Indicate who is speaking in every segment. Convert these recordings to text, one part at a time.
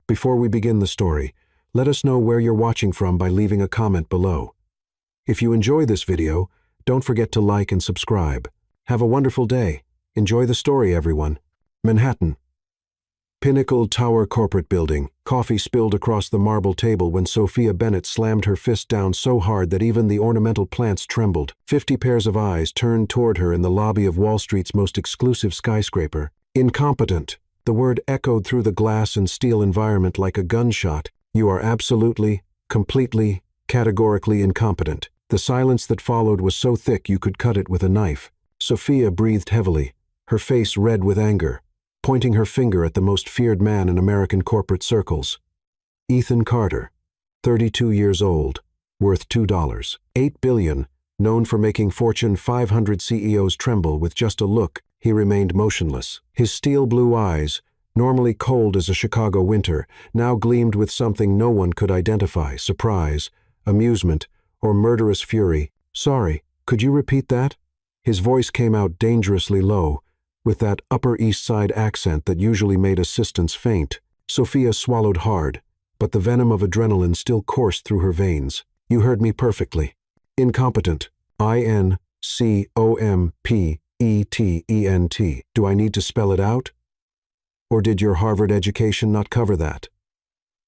Speaker 1: Before we begin the story, let us know where you're watching from by leaving a comment below. If you enjoy this video, don't forget to like and subscribe. Have a wonderful day. Enjoy the story, everyone. Manhattan. Pinnacle Tower Corporate Building. Coffee spilled across the marble table when Sophia Bennett slammed her fist down so hard that even the ornamental plants trembled. 50 pairs of eyes turned toward her in the lobby of Wall Street's most exclusive skyscraper. Incompetent. The word echoed through the glass and steel environment like a gunshot. You are absolutely, completely, categorically incompetent. The silence that followed was so thick you could cut it with a knife. Sophia breathed heavily, her face red with anger, pointing her finger at the most feared man in American corporate circles. Ethan Carter, 32 years old, worth $8 billion, known for making Fortune 500 CEOs tremble with just a look. He remained motionless. His steel blue eyes, normally cold as a Chicago winter, now gleamed with something no one could identify: surprise, amusement, or murderous fury. "Sorry, could you repeat that?" His voice came out dangerously low, with that Upper East Side accent that usually made assistants faint. Sophia swallowed hard, but the venom of adrenaline still coursed through her veins. "You heard me perfectly. Incompetent. Incompetent. Do I need to spell it out? Or did your Harvard education not cover that?"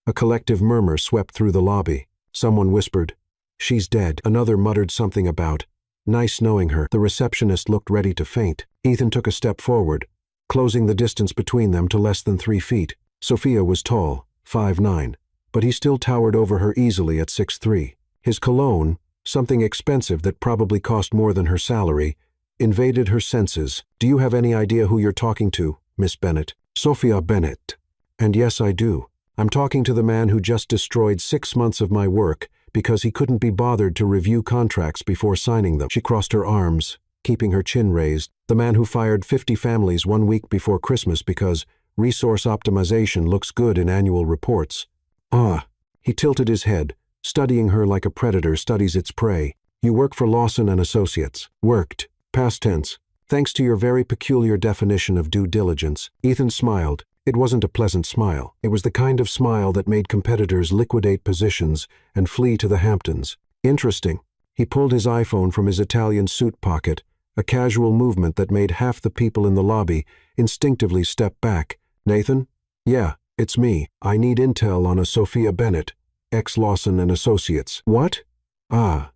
Speaker 1: A collective murmur swept through the lobby. Someone whispered, "She's dead." Another muttered something about, "Nice knowing her." The receptionist looked ready to faint. Ethan took a step forward, closing the distance between them to less than 3 feet. Sophia was tall, 5'9", but he still towered over her easily at 6'3". His cologne, something expensive that probably cost more than her salary, invaded her senses. "Do you have any idea who you're talking to, Miss Bennett?" "Sophia Bennett. And yes, I do. I'm talking to the man who just destroyed 6 months of my work because he couldn't be bothered to review contracts before signing them." She crossed her arms, keeping her chin raised. "The man who fired 50 families 1 week before Christmas because resource optimization looks good in annual reports." "Ah." He tilted his head, studying her like a predator studies its prey. "You work for Lawson and Associates." "Worked. Past tense. Thanks to your very peculiar definition of due diligence." Ethan smiled. It wasn't a pleasant smile. It was the kind of smile that made competitors liquidate positions and flee to the Hamptons. "Interesting." He pulled his iPhone from his Italian suit pocket, a casual movement that made half the people in the lobby instinctively step back. "Nathan?" "Yeah, it's me. I need intel on a Sophia Bennett, ex-Lawson and Associates." "What?" "Ah,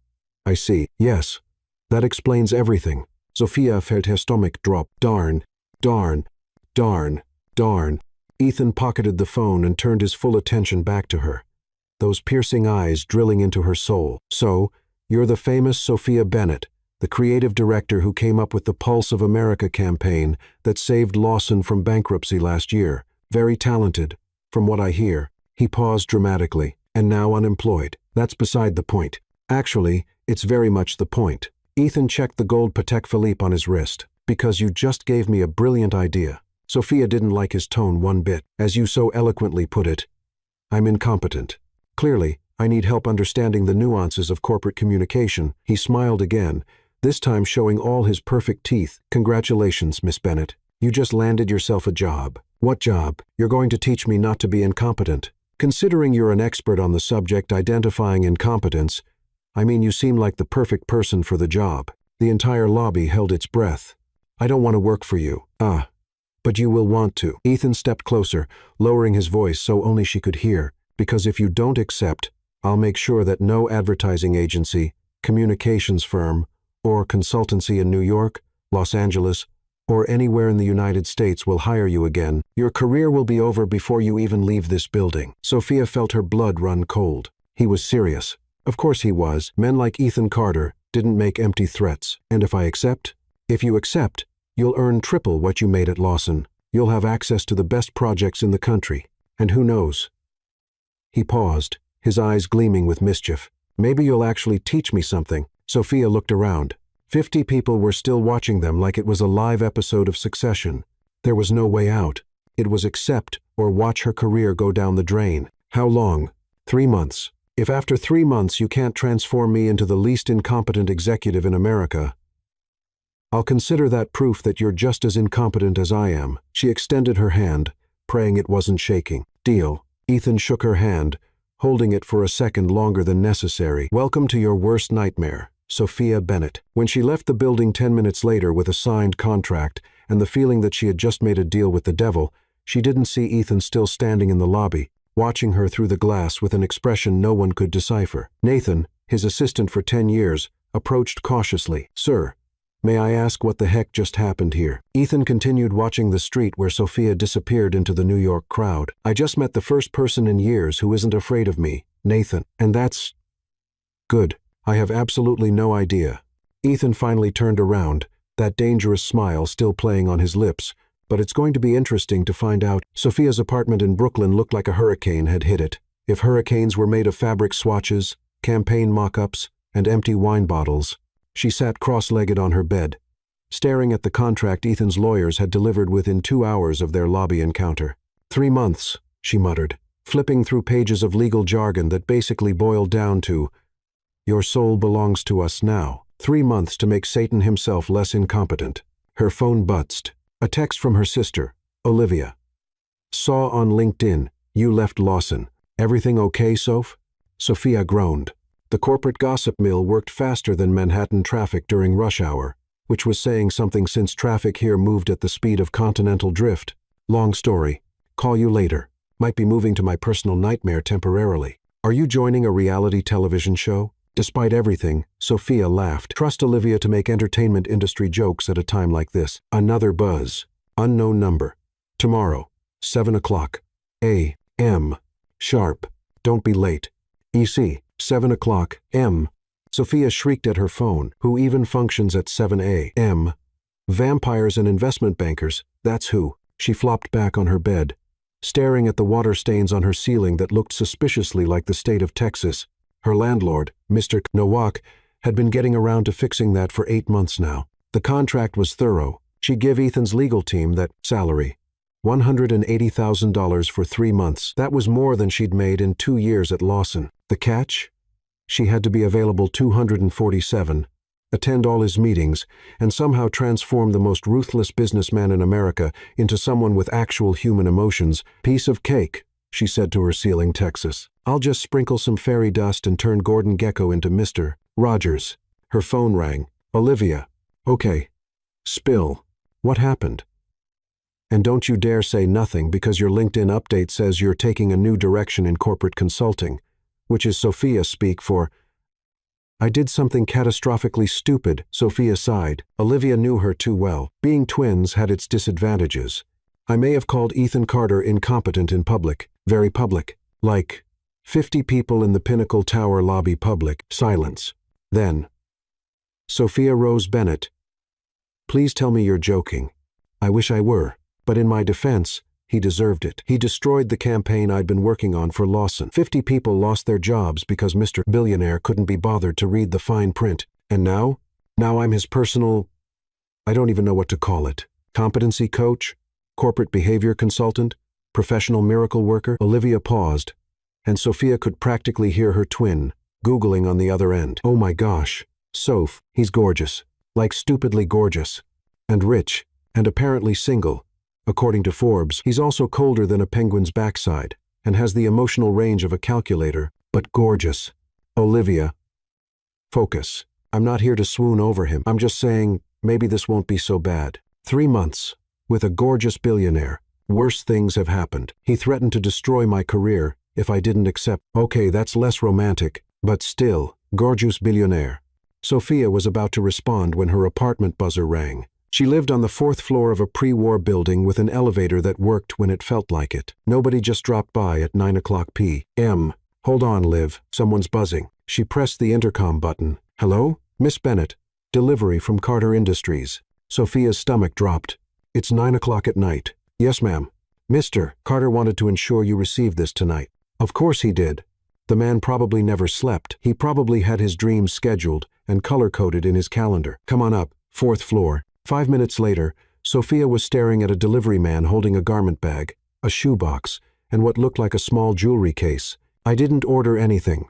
Speaker 1: I see. Yes. That explains everything." Sophia felt her stomach drop. Darn. Ethan pocketed the phone and turned his full attention back to her, those piercing eyes drilling into her soul. "So, you're the famous Sophia Bennett, the creative director who came up with the Pulse of America campaign that saved Lawson from bankruptcy last year. Very talented, from what I hear." He paused dramatically. "And now unemployed." "That's beside the point. Actually, it's very much the point." Ethan checked the gold Patek Philippe on his wrist. "Because you just gave me a brilliant idea." Sophia didn't like his tone one bit. "As you so eloquently put it, I'm incompetent. Clearly, I need help understanding the nuances of corporate communication." He smiled again, this time showing all his perfect teeth. "Congratulations, Miss Bennett. You just landed yourself a job." "What job?" "You're going to teach me not to be incompetent." "Considering you're an expert on the subject identifying incompetence, I mean, you seem like the perfect person for the job." The entire lobby held its breath. "I don't want to work for you." "Ah. But you will want to." Ethan stepped closer, lowering his voice so only she could hear. "Because if you don't accept, I'll make sure that no advertising agency, communications firm, or consultancy in New York, Los Angeles, or anywhere in the United States will hire you again. Your career will be over before you even leave this building." Sophia felt her blood run cold. He was serious. Of course he was. Men like Ethan Carter didn't make empty threats. "And if I accept?" "If you accept, you'll earn triple what you made at Lawson. You'll have access to the best projects in the country. And who knows?" He paused, his eyes gleaming with mischief. "Maybe you'll actually teach me something." Sophia looked around. 50 people were still watching them like it was a live episode of Succession. There was no way out. It was accept or watch her career go down the drain. "How long?" 3 months. "If after 3 months you can't transform me into the least incompetent executive in America, I'll consider that proof that you're just as incompetent as I am." She extended her hand, praying it wasn't shaking. "Deal." Ethan shook her hand, holding it for a second longer than necessary. Welcome to your worst nightmare, Sophia Bennett. When she left the building 10 minutes later with a signed contract and the feeling that she had just made a deal with the devil, she didn't see Ethan still standing in the lobby, watching her through the glass with an expression no one could decipher. Nathan, his assistant for 10 years, approached cautiously. Sir, may I ask what the heck just happened here? Ethan continued watching the street where Sophia disappeared into the New York crowd. I just met the first person in years who isn't afraid of me, Nathan, and that's good. I have absolutely no idea. Ethan finally turned around, that dangerous smile still playing on his lips, but it's going to be interesting to find out. Sophia's apartment in Brooklyn looked like a hurricane had hit it. If hurricanes were made of fabric swatches, campaign mock-ups, and empty wine bottles, she sat cross-legged on her bed, staring at the contract Ethan's lawyers had delivered within 2 hours of their lobby encounter. 3 months, she muttered, flipping through pages of legal jargon that basically boiled down to, your soul belongs to us now. 3 months to make Satan himself less incompetent. Her phone buzzed. A text from her sister, Olivia. Saw on LinkedIn, you left Lawson. Everything okay, Soph? Sophia groaned. The corporate gossip mill worked faster than Manhattan traffic during rush hour, which was saying something since traffic here moved at the speed of continental drift. Long story. Call you later. Might be moving to my personal nightmare temporarily. Are you joining a reality television show? Despite everything, Sophia laughed. Trust Olivia to make entertainment industry jokes at a time like this. Another buzz. Unknown number. Tomorrow, 7 o'clock. A.M. Sharp. Don't be late. EC. 7 o'clock. M. Sophia shrieked at her phone. Who even functions at 7 a.m.? Vampires and investment bankers, that's who. She flopped back on her bed, staring at the water stains on her ceiling that looked suspiciously like the state of Texas. Her landlord, Mr. Nowak, had been getting around to fixing that for 8 months now. The contract was thorough. She'd give Ethan's legal team that salary. $180,000 for 3 months. That was more than she'd made in 2 years at Lawson. The catch? She had to be available 247, attend all his meetings, and somehow transform the most ruthless businessman in America into someone with actual human emotions. Piece of cake, she said to her ceiling, Texas. I'll just sprinkle some fairy dust and turn Gordon Gekko into Mr. Rogers. Her phone rang. Olivia. Okay. Spill. What happened? And don't you dare say nothing because your LinkedIn update says you're taking a new direction in corporate consulting, which is Sophia speak for, I did something catastrophically stupid, Sophia sighed. Olivia knew her too well. Being twins had its disadvantages. I may have called Ethan Carter incompetent in public, very public, like 50 people in the Pinnacle Tower lobby public. Silence. Then, Sophia Rose Bennett. Please tell me you're joking. I wish I were, but in my defense, he deserved it. He destroyed the campaign I'd been working on for Lawson. 50 people lost their jobs because Mr. Billionaire couldn't be bothered to read the fine print. And now? Now I'm his personal, I don't even know what to call it. Competency coach? Corporate behavior consultant? Professional miracle worker? Olivia paused, and Sophia could practically hear her twin, Googling on the other end. Oh my gosh. Soph, he's gorgeous. Like stupidly gorgeous. And rich. And apparently single. According to Forbes, he's also colder than a penguin's backside, and has the emotional range of a calculator, but gorgeous. Olivia. Focus. I'm not here to swoon over him. I'm just saying, maybe this won't be so bad. 3 months. With a gorgeous billionaire. Worse things have happened. He threatened to destroy my career if I didn't accept. Okay, that's less romantic, but still, gorgeous billionaire. Sophia was about to respond when her apartment buzzer rang. She lived on the 4th floor of a pre-war building with an elevator that worked when it felt like it. Nobody just dropped by at 9 o'clock p.m. Hold on, Liv. Someone's buzzing. She pressed the intercom button. Hello? Miss Bennett. Delivery from Carter Industries. Sophia's stomach dropped. It's 9 o'clock at night. Yes, ma'am. Mr. Carter wanted to ensure you received this tonight. Of course he did. The man probably never slept. He probably had his dreams scheduled and color-coded in his calendar. Come on up. 4th floor. 5 minutes later, Sophia was staring at a delivery man holding a garment bag, a shoebox, and what looked like a small jewelry case. I didn't order anything,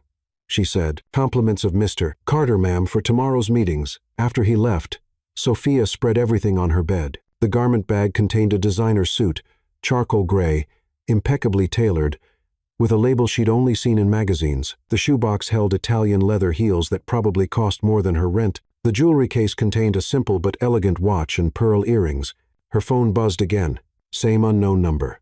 Speaker 1: she said. Compliments of Mr. Carter, ma'am, for tomorrow's meetings. After he left, Sophia spread everything on her bed. The garment bag contained a designer suit, charcoal gray, impeccably tailored, with a label she'd only seen in magazines. The shoebox held Italian leather heels that probably cost more than her rent. The jewelry case contained a simple but elegant watch and pearl earrings. Her phone buzzed again. Same unknown number.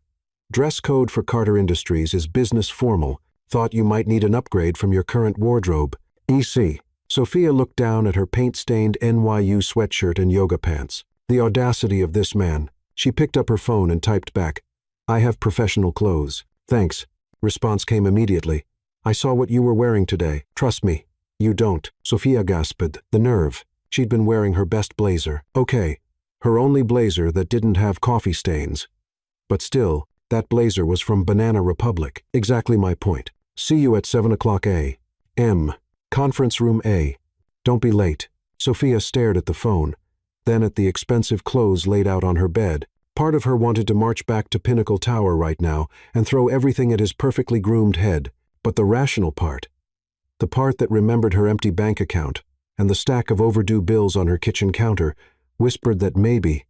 Speaker 1: Dress code for Carter Industries is business formal. Thought you might need an upgrade from your current wardrobe. EC. Sophia looked down at her paint-stained NYU sweatshirt and yoga pants. The audacity of this man. She picked up her phone and typed back, "I have professional clothes. Thanks." Response came immediately. "I saw what you were wearing today. Trust me, you don't." Sophia gasped. The nerve. She'd been wearing her best blazer. Okay, her only blazer that didn't have coffee stains. But still, that blazer was from Banana Republic. Exactly my point. See you at 7 o'clock a.m. Conference room A. Don't be late. Sophia stared at the phone, then at the expensive clothes laid out on her bed. Part of her wanted to march back to Pinnacle Tower right now and throw everything at his perfectly groomed head. But the rational part, the part that remembered her empty bank account and the stack of overdue bills on her kitchen counter, whispered that maybe,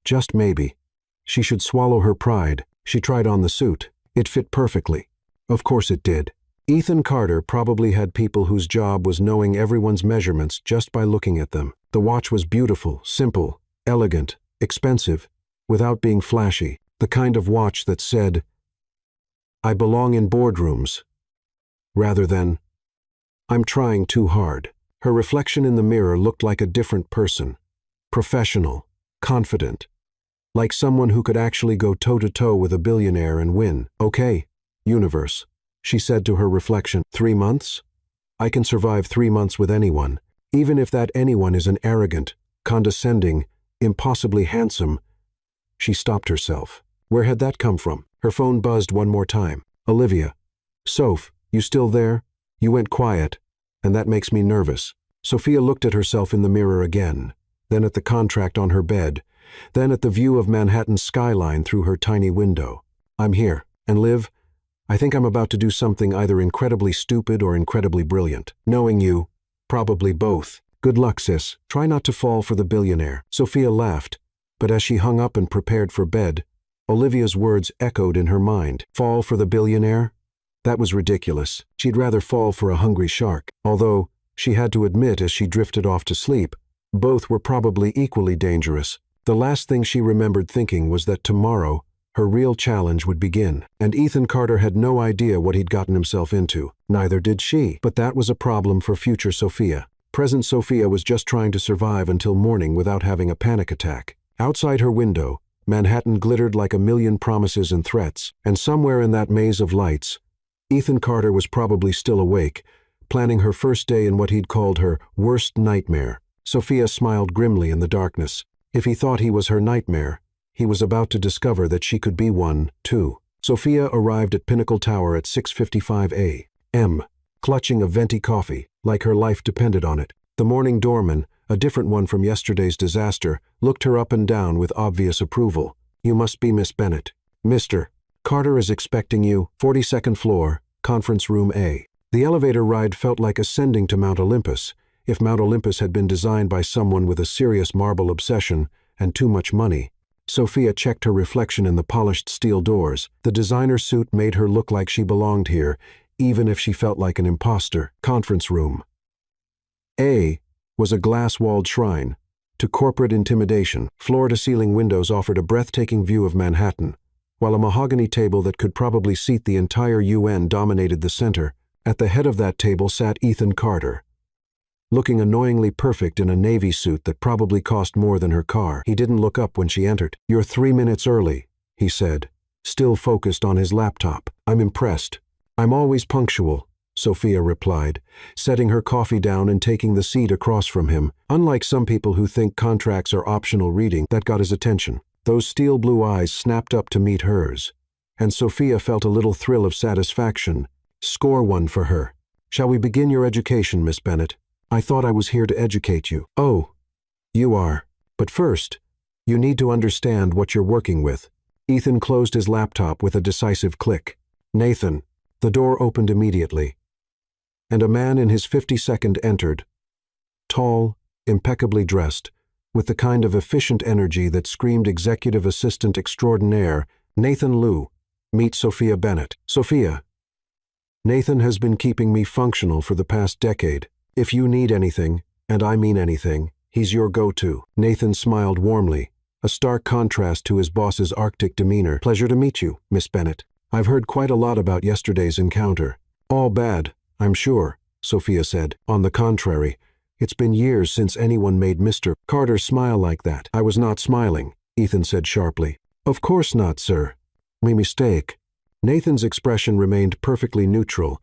Speaker 1: just maybe, she should swallow her pride. She tried on the suit. It fit perfectly. Of course it did. Ethan Carter probably had people whose job was knowing everyone's measurements just by looking at them. The watch was beautiful, simple, elegant, expensive, without being flashy. The kind of watch that said, "I belong in boardrooms," rather than, "I'm trying too hard." Her reflection in the mirror looked like a different person. Professional, confident, like someone who could actually go toe-to-toe with a billionaire and win. "Okay, universe," she said to her reflection. 3 months? I can survive 3 months with anyone, even if that anyone is an arrogant, condescending, impossibly handsome. She stopped herself. Where had that come from? Her phone buzzed one more time. "Olivia. Soph, you still there? You went quiet, and that makes me nervous." Sophia looked at herself in the mirror again, then at the contract on her bed, then at the view of Manhattan's skyline through her tiny window. "I'm here. And Liv, I think I'm about to do something either incredibly stupid or incredibly brilliant. Knowing you, probably both. Good luck, sis. Try not to fall for the billionaire." Sophia laughed, but as she hung up and prepared for bed, Olivia's words echoed in her mind. Fall for the billionaire? That was ridiculous. She'd rather fall for a hungry shark. Although, she had to admit as she drifted off to sleep, both were probably equally dangerous. The last thing she remembered thinking was that tomorrow, her real challenge would begin. And Ethan Carter had no idea what he'd gotten himself into. Neither did she. But that was a problem for future Sophia. Present Sophia was just trying to survive until morning without having a panic attack. Outside her window, Manhattan glittered like a million promises and threats, and somewhere in that maze of lights, Ethan Carter was probably still awake, planning her first day in what he'd called her worst nightmare. Sophia smiled grimly in the darkness. If he thought he was her nightmare, he was about to discover that she could be one, too. Sophia arrived at Pinnacle Tower at 6:55 a.m., clutching a venti coffee, like her life depended on it. The morning doorman, a different one from yesterday's disaster, looked her up and down with obvious approval. "You must be Miss Bennett." "Mr. Carter is expecting you, 42nd floor, conference room A." The elevator ride felt like ascending to Mount Olympus, if Mount Olympus had been designed by someone with a serious marble obsession and too much money. Sophia checked her reflection in the polished steel doors. The designer suit made her look like she belonged here, even if she felt like an imposter. Conference room A was a glass-walled shrine to corporate intimidation. Floor-to-ceiling windows offered a breathtaking view of Manhattan, while a mahogany table that could probably seat the entire UN dominated the center. At the head of that table sat Ethan Carter, looking annoyingly perfect in a navy suit that probably cost more than her car. He didn't look up when she entered. "You're 3 minutes early," he said, still focused on his laptop. "I'm impressed. I'm always punctual," Sophia replied, setting her coffee down and taking the seat across from him. Unlike some people who think contracts are optional reading, that got his attention. Those steel blue eyes snapped up to meet hers, and Sophia felt a little thrill of satisfaction. Score one for her. "Shall we begin your education, Miss Bennett? I thought I was here to educate you." "Oh, you are. But first, you need to understand what you're working with." Ethan closed his laptop with a decisive click. "Nathan." The door opened immediately, and a man in his 52nd entered. Tall, impeccably dressed, with the kind of efficient energy that screamed executive assistant extraordinaire. "Nathan Liu, meet Sophia Bennett." "Sophia, Nathan has been keeping me functional for the past decade. If you need anything, and I mean anything, he's your go-to." Nathan smiled warmly, a stark contrast to his boss's Arctic demeanor. "Pleasure to meet you, Miss Bennett. I've heard quite a lot about yesterday's encounter." "All bad, I'm sure," Sophia said. "On the contrary, it's been years since anyone made Mr. Carter smile like that." "I was not smiling," Ethan said sharply. "Of course not, sir. Me mistake." Nathan's expression remained perfectly neutral,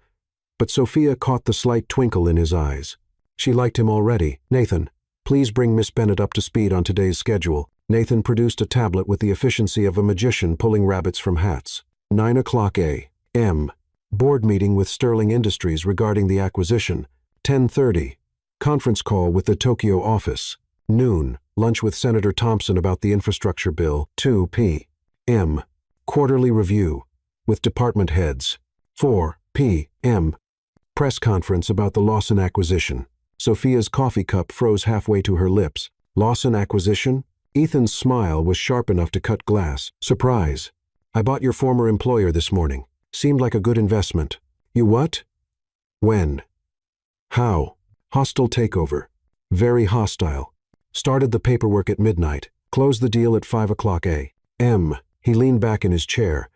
Speaker 1: but Sophia caught the slight twinkle in his eyes. She liked him already. "Nathan, please bring Miss Bennett up to speed on today's schedule." Nathan produced a tablet with the efficiency of a magician pulling rabbits from hats. 9 o'clock a.m. Board meeting with Sterling Industries regarding the acquisition. 10:30. Conference call with the Tokyo office. Noon. Lunch with Senator Thompson about the infrastructure bill. 2 p.m. Quarterly review with department heads. 4 p.m. Press conference about the Lawson acquisition. Sophia's coffee cup froze halfway to her lips. "Lawson acquisition?" Ethan's smile was sharp enough to cut glass. "Surprise. I bought your former employer this morning. Seemed like a good investment." "You what?" "When?" "How?" "Hostile takeover. Very hostile. Started the paperwork at midnight. Closed the deal at 5 o'clock a.m. He leaned back in his chair,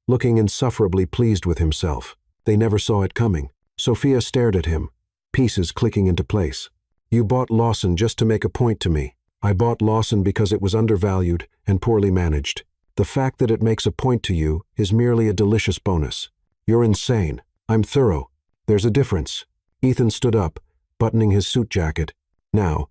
Speaker 1: looking insufferably pleased with himself. They never saw it coming. Sophia stared at him, pieces clicking into place. "You bought Lawson just to make a point to me." "I bought Lawson because it was undervalued and poorly managed. The fact that it makes a point to you is merely a delicious bonus." "You're insane. I'm thorough. There's a difference." Ethan stood up, buttoning his suit jacket. "Now,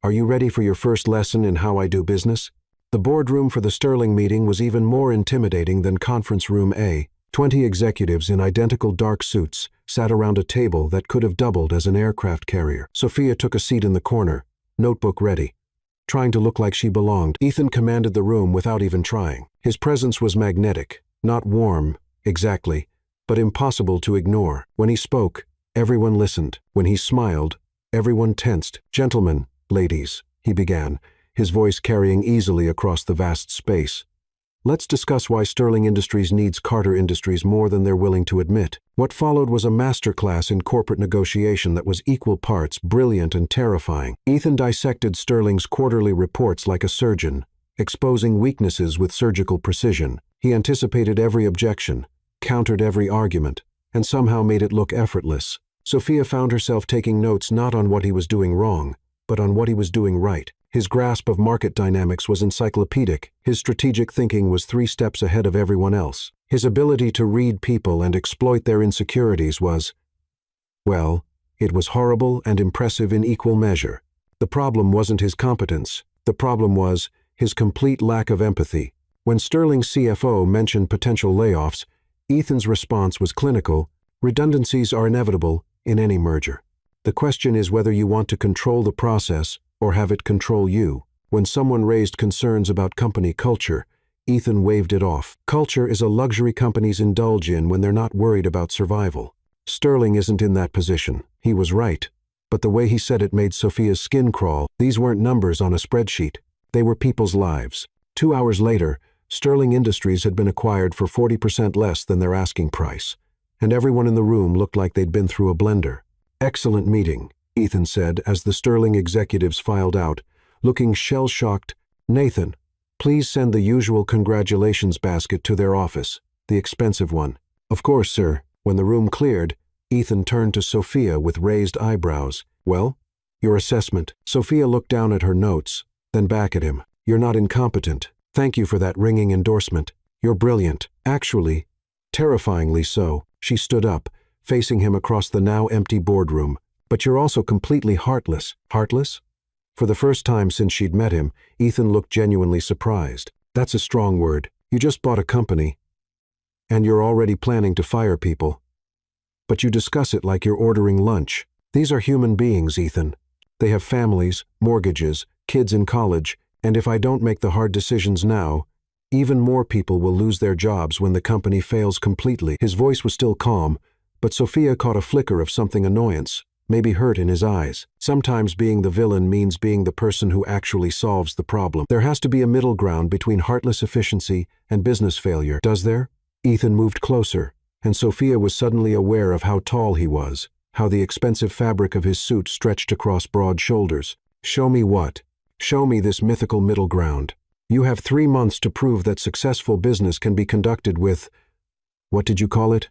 Speaker 1: are you ready for your first lesson in how I do business?" The boardroom for the Sterling meeting was even more intimidating than Conference Room A. 20 executives in identical dark suits sat around a table that could have doubled as an aircraft carrier. Sophia took a seat in the corner, notebook ready, trying to look like she belonged. Ethan commanded the room without even trying. His presence was magnetic, not warm, exactly, but impossible to ignore. When he spoke, everyone listened. When he smiled, everyone tensed. "Gentlemen, ladies," he began, his voice carrying easily across the vast space. "Let's discuss why Sterling Industries needs Carter Industries more than they're willing to admit." What followed was a masterclass in corporate negotiation that was equal parts brilliant and terrifying. Ethan dissected Sterling's quarterly reports like a surgeon, exposing weaknesses with surgical precision. He anticipated every objection, countered every argument, and somehow made it look effortless. Sophia found herself taking notes not on what he was doing wrong, but on what he was doing right. His grasp of market dynamics was encyclopedic. His strategic thinking was 3 steps ahead of everyone else. His ability to read people and exploit their insecurities was, well, it was horrible and impressive in equal measure. The problem wasn't his competence. The problem was his complete lack of empathy. When Sterling's CFO mentioned potential layoffs, Ethan's response was clinical. "Redundancies are inevitable in any merger. The question is whether you want to control the process or have it control you." When someone raised concerns about company culture, Ethan waved it off. Culture is a luxury companies indulge in when they're not worried about survival. Sterling isn't in that position. He was right. But the way he said it made Sophia's skin crawl. These weren't numbers on a spreadsheet. They were people's lives. 2 hours later, Sterling Industries had been acquired for 40% less than their asking price, and everyone in the room looked like they'd been through a blender. "Excellent meeting," Ethan said as the Sterling executives filed out, looking shell-shocked. "Nathan, please send the usual congratulations basket to their office, the expensive one." "Of course, sir." When the room cleared, Ethan turned to Sophia with raised eyebrows. "Well, your assessment." Sophia looked down at her notes, then back at him. "You're not incompetent. Thank you for that ringing endorsement. You're brilliant. Actually, terrifyingly so." She stood up, facing him across the now empty boardroom. "But you're also completely heartless." "Heartless?" For the first time since she'd met him, Ethan looked genuinely surprised. "That's a strong word. You just bought a company, and you're already planning to fire people. But you discuss it like you're ordering lunch. These are human beings, Ethan. They have families, mortgages, kids in college, and if I don't make the hard decisions now, even more people will lose their jobs when the company fails completely." His voice was still calm, but Sophia caught a flicker of something annoyance, maybe hurt in his eyes. Sometimes being the villain means being the person who actually solves the problem. There has to be a middle ground between heartless efficiency and business failure, does there? Ethan moved closer, and Sophia was suddenly aware of how tall he was, how the expensive fabric of his suit stretched across broad shoulders. Show me what? Show me this mythical middle ground. You have 3 months to prove that successful business can be conducted with, what did you call it?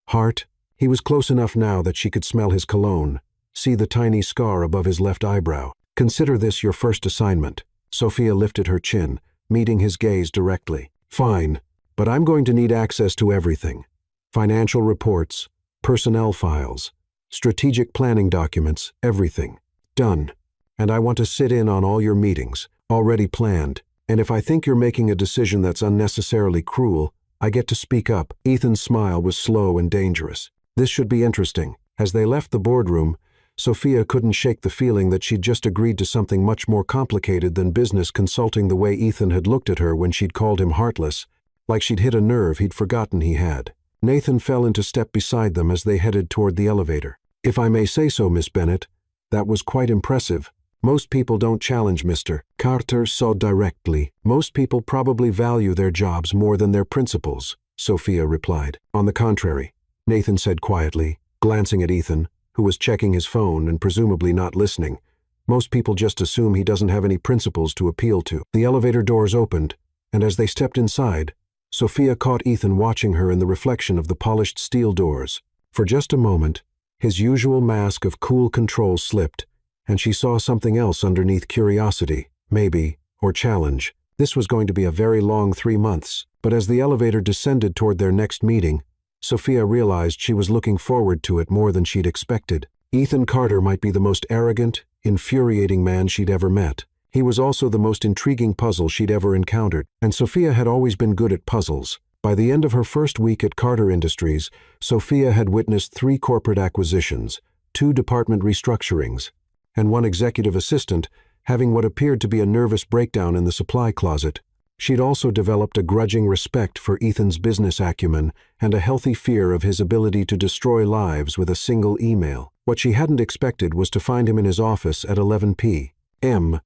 Speaker 1: Heart? He was close enough now that she could smell his cologne, see the tiny scar above his left eyebrow. Consider this your first assignment. Sophia lifted her chin, meeting his gaze directly. Fine, but I'm going to need access to everything. Financial reports, personnel files, strategic planning documents, everything. Done. And I want to sit in on all your meetings, already planned. And if I think you're making a decision that's unnecessarily cruel, I get to speak up. Ethan's smile was slow and dangerous. This should be interesting. As they left the boardroom, Sophia couldn't shake the feeling that she'd just agreed to something much more complicated than business consulting. The way Ethan had looked at her when she'd called him heartless, like she'd hit a nerve he'd forgotten he had. Nathan fell into step beside them as they headed toward the elevator. If I may say so, Miss Bennett, that was quite impressive. Most people don't challenge Mr. Carter so directly. Most people probably value their jobs more than their principles, Sophia replied. On the contrary, Nathan said quietly, glancing at Ethan, who was checking his phone and presumably not listening. Most people just assume he doesn't have any principles to appeal to. The elevator doors opened, and as they stepped inside, Sophia caught Ethan watching her in the reflection of the polished steel doors. For just a moment, his usual mask of cool control slipped, and she saw something else underneath: curiosity, maybe, or challenge. This was going to be a very long 3 months, but as the elevator descended toward their next meeting, Sophia realized she was looking forward to it more than she'd expected. Ethan Carter might be the most arrogant, infuriating man she'd ever met. He was also the most intriguing puzzle she'd ever encountered, and Sophia had always been good at puzzles. By the end of her first week at Carter Industries, Sophia had witnessed 3 corporate acquisitions, 2 department restructurings, and 1 executive assistant having what appeared to be a nervous breakdown in the supply closet. She'd also developed a grudging respect for Ethan's business acumen and a healthy fear of his ability to destroy lives with a single email. What she hadn't expected was to find him in his office at 11 p.m.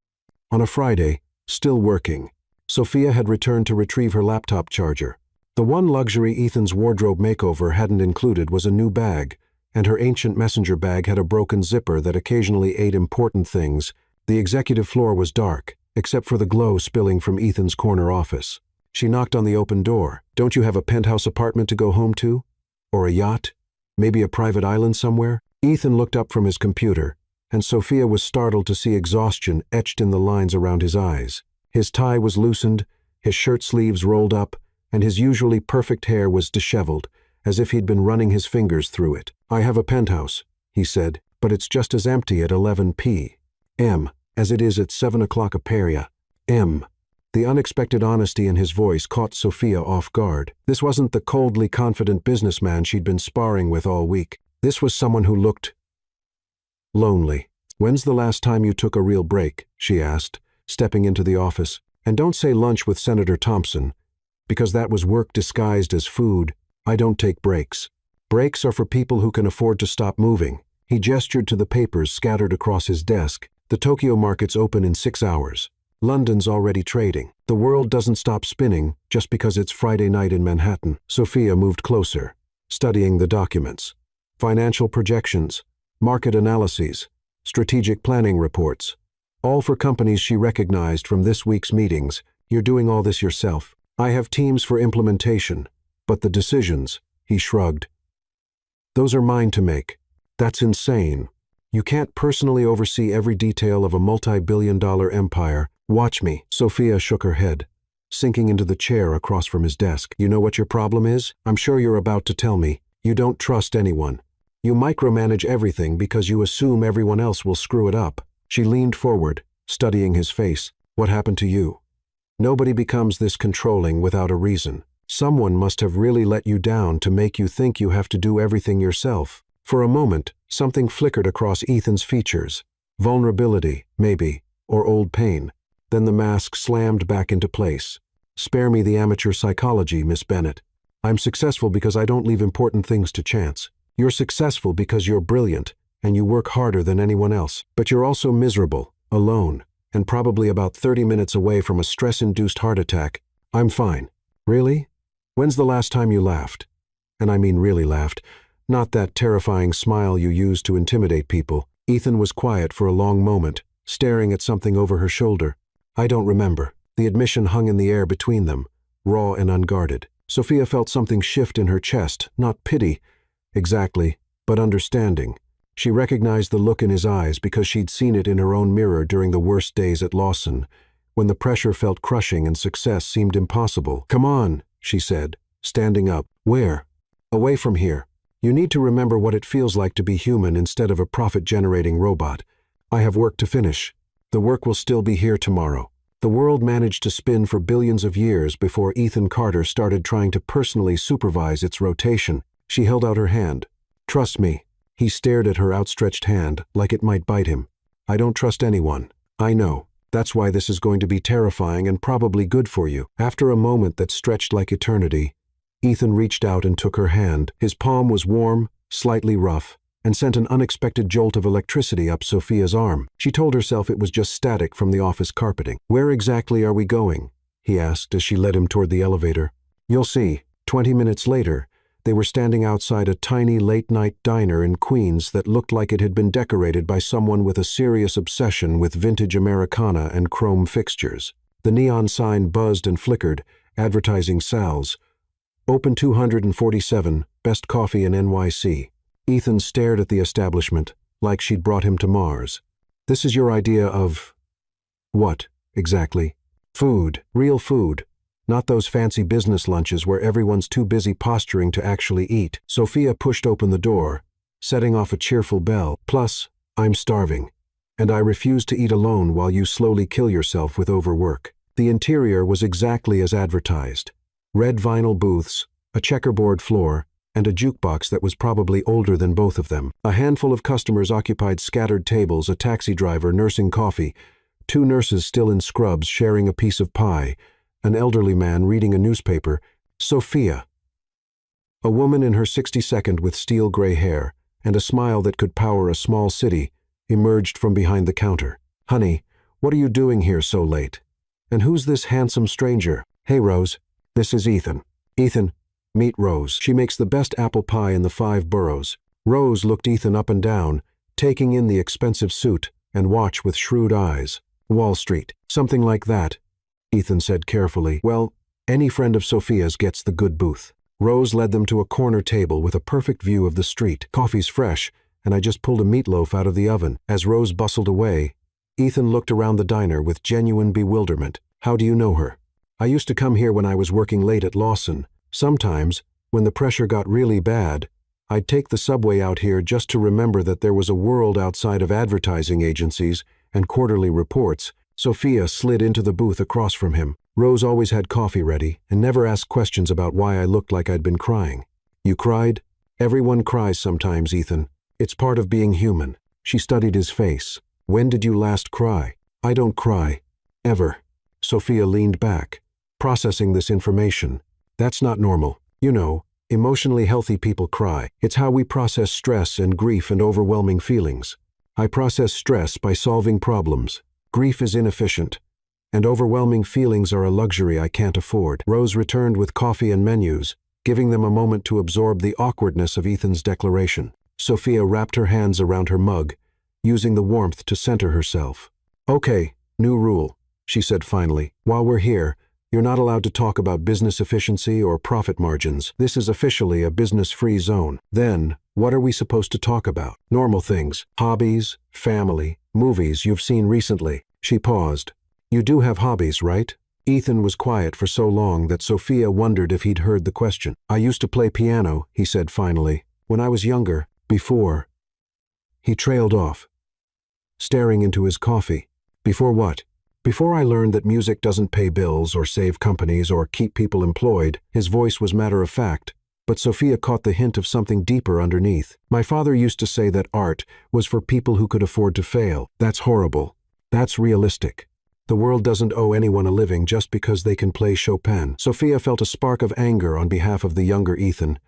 Speaker 1: on a Friday, still working. Sophia had returned to retrieve her laptop charger. The one luxury Ethan's wardrobe makeover hadn't included was a new bag, and her ancient messenger bag had a broken zipper that occasionally ate important things. The executive floor was dark, except for the glow spilling from Ethan's corner office. She knocked on the open door. Don't you have a penthouse apartment to go home to? Or a yacht? Maybe a private island somewhere? Ethan looked up from his computer, and Sophia was startled to see exhaustion etched in the lines around his eyes. His tie was loosened, his shirt sleeves rolled up, and his usually perfect hair was disheveled, as if he'd been running his fingers through it. I have a penthouse, he said, but it's just as empty at 11 p.m. as it is at 7 o'clock p.m. The unexpected honesty in his voice caught Sophia off guard. This wasn't the coldly confident businessman she'd been sparring with all week. This was someone who looked lonely. When's the last time you took a real break? She asked, stepping into the office. And don't say lunch with Senator Thompson, because that was work disguised as food. I don't take breaks. Breaks are for people who can afford to stop moving. He gestured to the papers scattered across his desk. The Tokyo markets open in 6 hours. London's already trading. The world doesn't stop spinning just because it's Friday night in Manhattan. Sophia moved closer, studying the documents. Financial projections, market analyses, strategic planning reports. All for companies she recognized from this week's meetings. You're doing all this yourself. I have teams for implementation, but the decisions, he shrugged. Those are mine to make. That's insane. You can't personally oversee every detail of a multi-billion-dollar empire. Watch me. Sophia shook her head, sinking into the chair across from his desk. You know what your problem is? I'm sure you're about to tell me. You don't trust anyone. You micromanage everything because you assume everyone else will screw it up. She leaned forward, studying his face. What happened to you? Nobody becomes this controlling without a reason. Someone must have really let you down to make you think you have to do everything yourself. For a moment, something flickered across Ethan's features. Vulnerability, maybe, or old pain. Then the mask slammed back into place. Spare me the amateur psychology, Miss Bennett. I'm successful because I don't leave important things to chance. You're successful because you're brilliant, and you work harder than anyone else. But you're also miserable, alone, and probably about 30 minutes away from a stress-induced heart attack. I'm fine. Really? When's the last time you laughed? and I mean really laughed. Not that terrifying smile you use to intimidate people. Ethan was quiet for a long moment, staring at something over her shoulder. I don't remember. The admission hung in the air between them, raw and unguarded. Sophia felt something shift in her chest, not pity, exactly, but understanding. She recognized the look in his eyes because she'd seen it in her own mirror during the worst days at Lawson, when the pressure felt crushing and success seemed impossible. Come on, she said, standing up. Where? Away from here. You need to remember what it feels like to be human instead of a profit-generating robot. I have work to finish. The work will still be here tomorrow. The world managed to spin for billions of years before Ethan Carter started trying to personally supervise its rotation. She held out her hand. Trust me. He stared at her outstretched hand, like it might bite him. I don't trust anyone. I know. That's why this is going to be terrifying and probably good for you. After a moment that stretched like eternity, Ethan reached out and took her hand. His palm was warm, slightly rough, and sent an unexpected jolt of electricity up Sophia's arm. She told herself it was just static from the office carpeting. Where exactly are we going? He asked as she led him toward the elevator. You'll see. 20 minutes later, they were standing outside a tiny late-night diner in Queens that looked like it had been decorated by someone with a serious obsession with vintage Americana and chrome fixtures. The neon sign buzzed and flickered, advertising Sal's. Open 247, best coffee in NYC. Ethan stared at the establishment, like she'd brought him to Mars. This is your idea of… what, exactly? Food, real food. Not those fancy business lunches where everyone's too busy posturing to actually eat. Sophia pushed open the door, setting off a cheerful bell. Plus, I'm starving, and I refuse to eat alone while you slowly kill yourself with overwork. The interior was exactly as advertised. Red vinyl booths, a checkerboard floor, and a jukebox that was probably older than both of them. A handful of customers occupied scattered tables, a taxi driver nursing coffee, 2 nurses still in scrubs sharing a piece of pie, an elderly man reading a newspaper. Sophia. A woman in her 62nd with steel gray hair and a smile that could power a small city emerged from behind the counter. Honey, what are you doing here so late? And who's this handsome stranger? Hey, Rose. This is Ethan. Ethan, meet Rose. She makes the best apple pie in the 5 boroughs. Rose looked Ethan up and down, taking in the expensive suit and watch with shrewd eyes. Wall Street. Something like that, Ethan said carefully. Well, any friend of Sophia's gets the good booth. Rose led them to a corner table with a perfect view of the street. Coffee's fresh, and I just pulled a meatloaf out of the oven. As Rose bustled away, Ethan looked around the diner with genuine bewilderment. How do you know her? I used to come here when I was working late at Lawson. Sometimes, when the pressure got really bad, I'd take the subway out here just to remember that there was a world outside of advertising agencies and quarterly reports. Sophia slid into the booth across from him. Rose always had coffee ready and never asked questions about why I looked like I'd been crying. You cried? Everyone cries sometimes, Ethan. It's part of being human. She studied his face. When did you last cry? I don't cry. Ever. Sophia leaned back, processing this information. That's not normal. You know, emotionally healthy people cry. It's how we process stress and grief and overwhelming feelings. I process stress by solving problems. Grief is inefficient, and overwhelming feelings are a luxury I can't afford. Rose returned with coffee and menus, giving them a moment to absorb the awkwardness of Ethan's declaration. Sophia wrapped her hands around her mug, using the warmth to center herself. Okay, new rule, she said finally. While we're here, you're not allowed to talk about business efficiency or profit margins. This is officially a business-free zone. Then, what are we supposed to talk about? Normal things. Hobbies, family, movies you've seen recently. She paused. You do have hobbies, right? Ethan was quiet for so long that Sophia wondered if he'd heard the question. I used to play piano, he said finally. When I was younger, before. He trailed off, staring into his coffee. Before what? Before I learned that music doesn't pay bills or save companies or keep people employed. His voice was matter-of-fact, but Sophia caught the hint of something deeper underneath. My father used to say that art was for people who could afford to fail. That's horrible. That's realistic. The world doesn't owe anyone a living just because they can play Chopin. Sophia felt a spark of anger on behalf of the younger Ethan,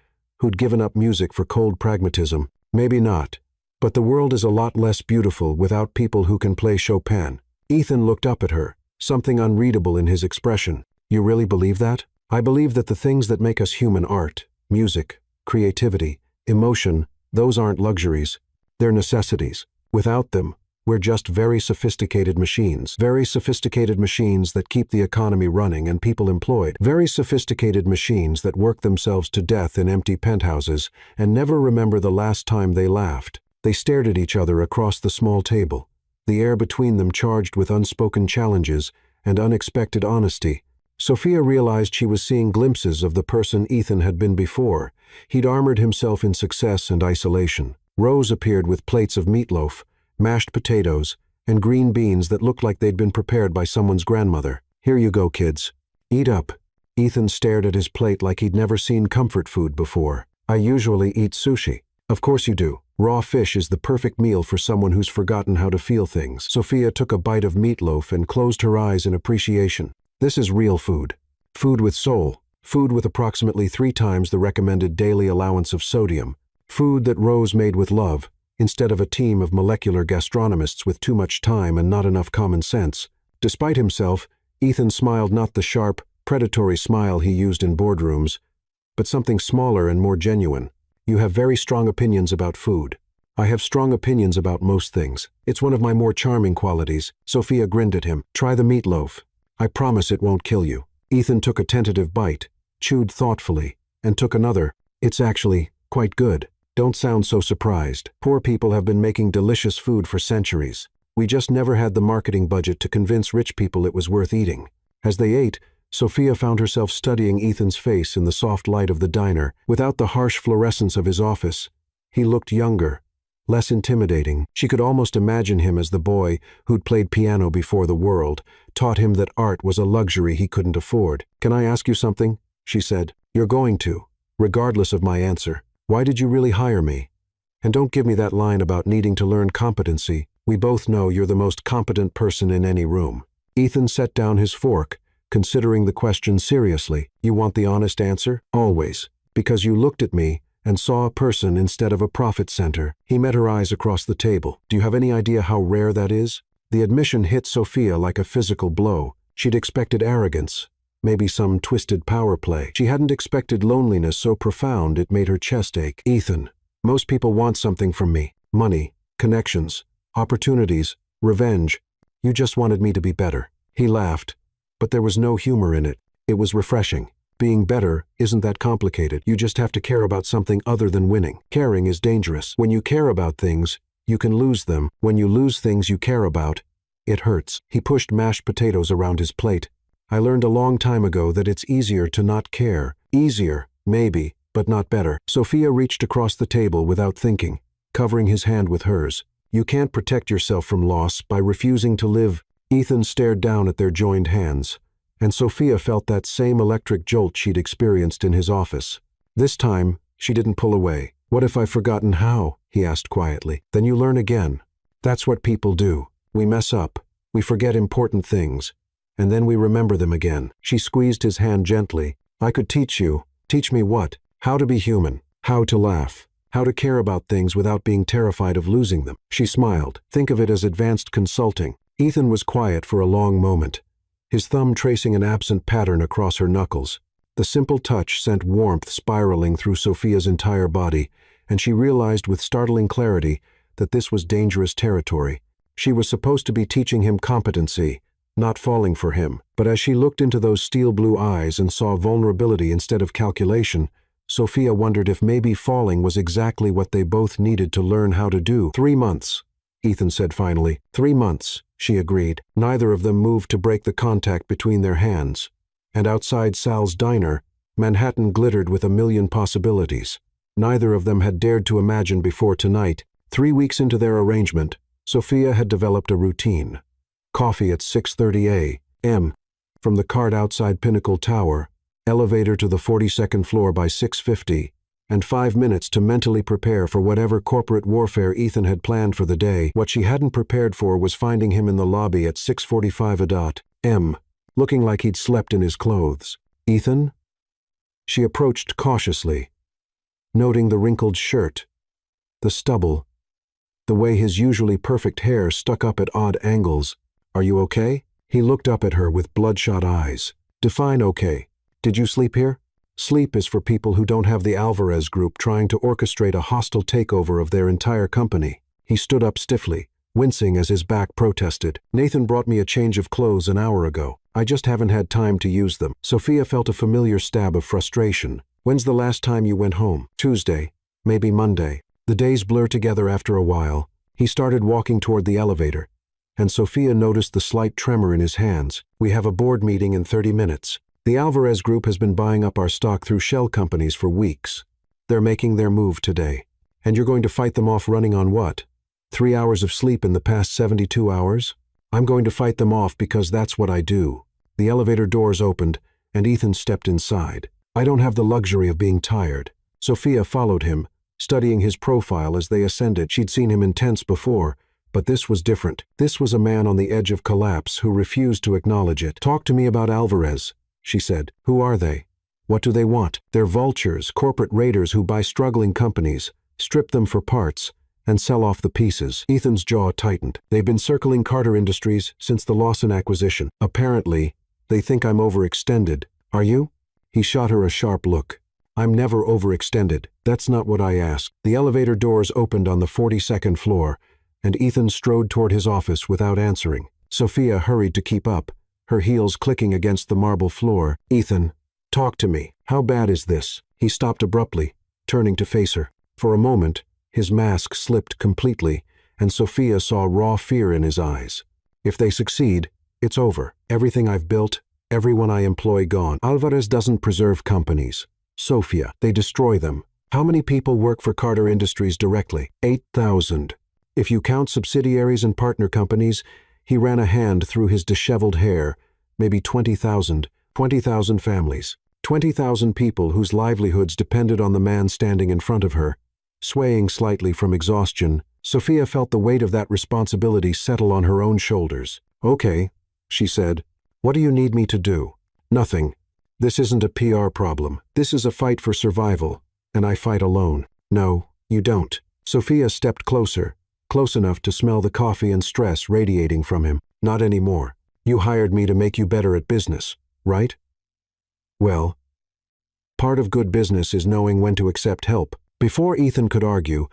Speaker 1: who'd given up music for cold pragmatism. Maybe not, but the world is a lot less beautiful without people who can play Chopin. Ethan looked up at her, something unreadable in his expression. You really believe that? I believe that the things that make us human, art, music, creativity, emotion, those aren't luxuries. They're necessities. Without them, we're just very sophisticated machines. Very sophisticated machines that keep the economy running and people employed. Very sophisticated machines that work themselves to death in empty penthouses and never remember the last time they laughed. They stared at each other across the small table, the air between them charged with unspoken challenges and unexpected honesty. Sophia realized she was seeing glimpses of the person Ethan had been before. He'd armored himself in success and isolation. Rose appeared with plates of meatloaf, mashed potatoes, and green beans that looked like they'd been prepared by someone's grandmother. "Here you go, kids. Eat up." Ethan stared at his plate like he'd never seen comfort food before. "I usually eat sushi." "Of course you do. Raw fish is the perfect meal for someone who's forgotten how to feel things." Sophia took a bite of meatloaf and closed her eyes in appreciation. "This is real food. Food with soul. Food with approximately 3 times the recommended daily allowance of sodium. Food that Rose made with love, instead of a team of molecular gastronomists with too much time and not enough common sense." Despite himself, Ethan smiled, not the sharp, predatory smile he used in boardrooms, but something smaller and more genuine. "You have very strong opinions about food." "I have strong opinions about most things. It's one of my more charming qualities." Sophia grinned at him. "Try the meatloaf. I promise it won't kill you." Ethan took a tentative bite, chewed thoughtfully, and took another. "It's actually quite good." "Don't sound so surprised. Poor people have been making delicious food for centuries. We just never had the marketing budget to convince rich people it was worth eating." As they ate, Sophia found herself studying Ethan's face in the soft light of the diner. Without the harsh fluorescence of his office, he looked younger, less intimidating. She could almost imagine him as the boy who'd played piano before the world, taught him that art was a luxury he couldn't afford. "Can I ask you something?" she said. "You're going to, regardless of my answer. Why did you really hire me? And don't give me that line about needing to learn competency. We both know you're the most competent person in any room." Ethan set down his fork, considering the question seriously. "You want the honest answer?" "Always. Because you looked at me and saw a person instead of a profit center." He met her eyes across the table. "Do you have any idea how rare that is?" The admission hit Sophia like a physical blow. She'd expected arrogance, maybe some twisted power play. She hadn't expected loneliness so profound it made her chest ache. "Ethan, most people want something from me. Money, connections, opportunities, revenge. You just wanted me to be better." He laughed, but there was no humor in it. It was refreshing. Being better isn't that complicated. You just have to care about something other than winning. Caring is dangerous. When you care about things, you can lose them. When you lose things you care about, it hurts. He pushed mashed potatoes around his plate. "I learned a long time ago that it's easier to not care. Easier, maybe, but not better." Sophia reached across the table without thinking, covering his hand with hers. "You can't protect yourself from loss by refusing to live." Ethan stared down at their joined hands, and Sophia felt that same electric jolt she'd experienced in his office. This time, she didn't pull away. "What if I've forgotten how?" he asked quietly. "Then you learn again. That's what people do. We mess up. We forget important things. And then we remember them again." She squeezed his hand gently. "I could teach you." "Teach me what?" "How to be human. How to laugh. How to care about things without being terrified of losing them." She smiled. "Think of it as advanced consulting." Ethan was quiet for a long moment, his thumb tracing an absent pattern across her knuckles. The simple touch sent warmth spiraling through Sophia's entire body, and she realized with startling clarity that this was dangerous territory. She was supposed to be teaching him competency, not falling for him. But as she looked into those steel blue eyes and saw vulnerability instead of calculation, Sophia wondered if maybe falling was exactly what they both needed to learn how to do. 3 months, Ethan said finally. 3 months, she agreed. Neither of them moved to break the contact between their hands. And outside Sal's diner, Manhattan glittered with a million possibilities. Neither of them had dared to imagine before tonight. 3 weeks into their arrangement, Sophia had developed a routine. Coffee at 6:30 a.m. From the cart outside Pinnacle Tower, elevator to the 42nd floor by 6:50, and 5 minutes to mentally prepare for whatever corporate warfare Ethan had planned for the day. What she hadn't prepared for was finding him in the lobby at 6:45 a.m., looking like he'd slept in his clothes. "Ethan?" She approached cautiously, noting the wrinkled shirt, the stubble, the way his usually perfect hair stuck up at odd angles. "Are you okay?" He looked up at her with bloodshot eyes. "Define okay. Did you sleep here?" Sleep is for people who don't have the Alvarez group trying to orchestrate a hostile takeover of their entire company. He stood up stiffly, wincing as his back protested. Nathan brought me a change of clothes an hour ago. I just haven't had time to use them. Sophia felt a familiar stab of frustration. When's the last time you went home? Tuesday, maybe Monday. The days blur together after a while. He started walking toward the elevator, and Sophia noticed the slight tremor in his hands. We have a board meeting in 30 minutes. The Alvarez Group has been buying up our stock through shell companies for weeks. They're making their move today. And you're going to fight them off running on what? 3 hours of sleep in the past 72 hours? I'm going to fight them off because that's what I do. The elevator doors opened, and Ethan stepped inside. I don't have the luxury of being tired. Sophia followed him, studying his profile as they ascended. She'd seen him intense before, but this was different. This was a man on the edge of collapse who refused to acknowledge it. Talk to me about Alvarez, she said. Who are they? What do they want? They're vultures, corporate raiders who buy struggling companies, strip them for parts, and sell off the pieces. Ethan's jaw tightened. They've been circling Carter Industries since the Lawson acquisition. Apparently, they think I'm overextended. Are you? He shot her a sharp look. I'm never overextended. That's not what I asked. The elevator doors opened on the 42nd floor, and Ethan strode toward his office without answering. Sophia hurried to keep up, her heels clicking against the marble floor. Ethan, talk to me. How bad is this? He stopped abruptly, turning to face her. For a moment, his mask slipped completely, and Sophia saw raw fear in his eyes. If they succeed, it's over. Everything I've built, everyone I employ gone. Alvarez doesn't preserve companies. Sophia, they destroy them. How many people work for Carter Industries directly? 8,000. If you count subsidiaries and partner companies, he ran a hand through his disheveled hair, maybe 20,000. 20,000 families. 20,000 people whose livelihoods depended on the man standing in front of her. Swaying slightly from exhaustion, Sophia felt the weight of that responsibility settle on her own shoulders. Okay, she said. What do you need me to do? Nothing. This isn't a PR problem. This is a fight for survival, and I fight alone. No, you don't. Sophia stepped closer, close enough to smell the coffee and stress radiating from him. Not anymore. You hired me to make you better at business, right? Well, part of good business is knowing when to accept help. Before Ethan could argue,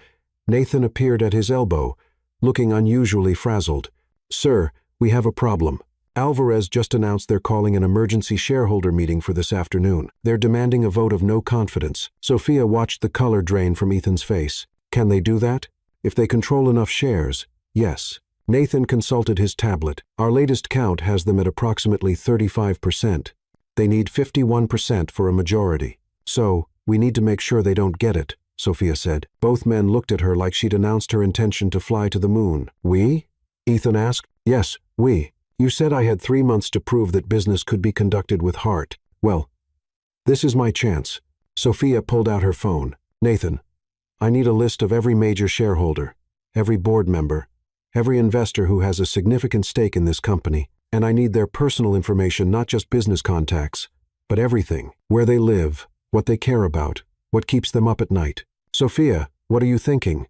Speaker 1: Nathan appeared at his elbow, looking unusually frazzled. Sir, we have a problem. Alvarez just announced they're calling an emergency shareholder meeting for this afternoon. They're demanding a vote of no confidence. Sophia watched the color drain from Ethan's face. Can they do that? If they control enough shares, yes. Nathan consulted his tablet. Our latest count has them at approximately 35%. They need 51% for a majority. So, we need to make sure they don't get it, Sophia said. Both men looked at her like she'd announced her intention to fly to the moon. We? Ethan asked. Yes, we. You said I had 3 months to prove that business could be conducted with heart. Well, this is my chance. Sophia pulled out her phone. Nathan, I need a list of every major shareholder, every board member, every investor who has a significant stake in this company, and I need their personal information, not just business contacts, but everything. Where they live, what they care about, what keeps them up at night. Sophia, what are you thinking?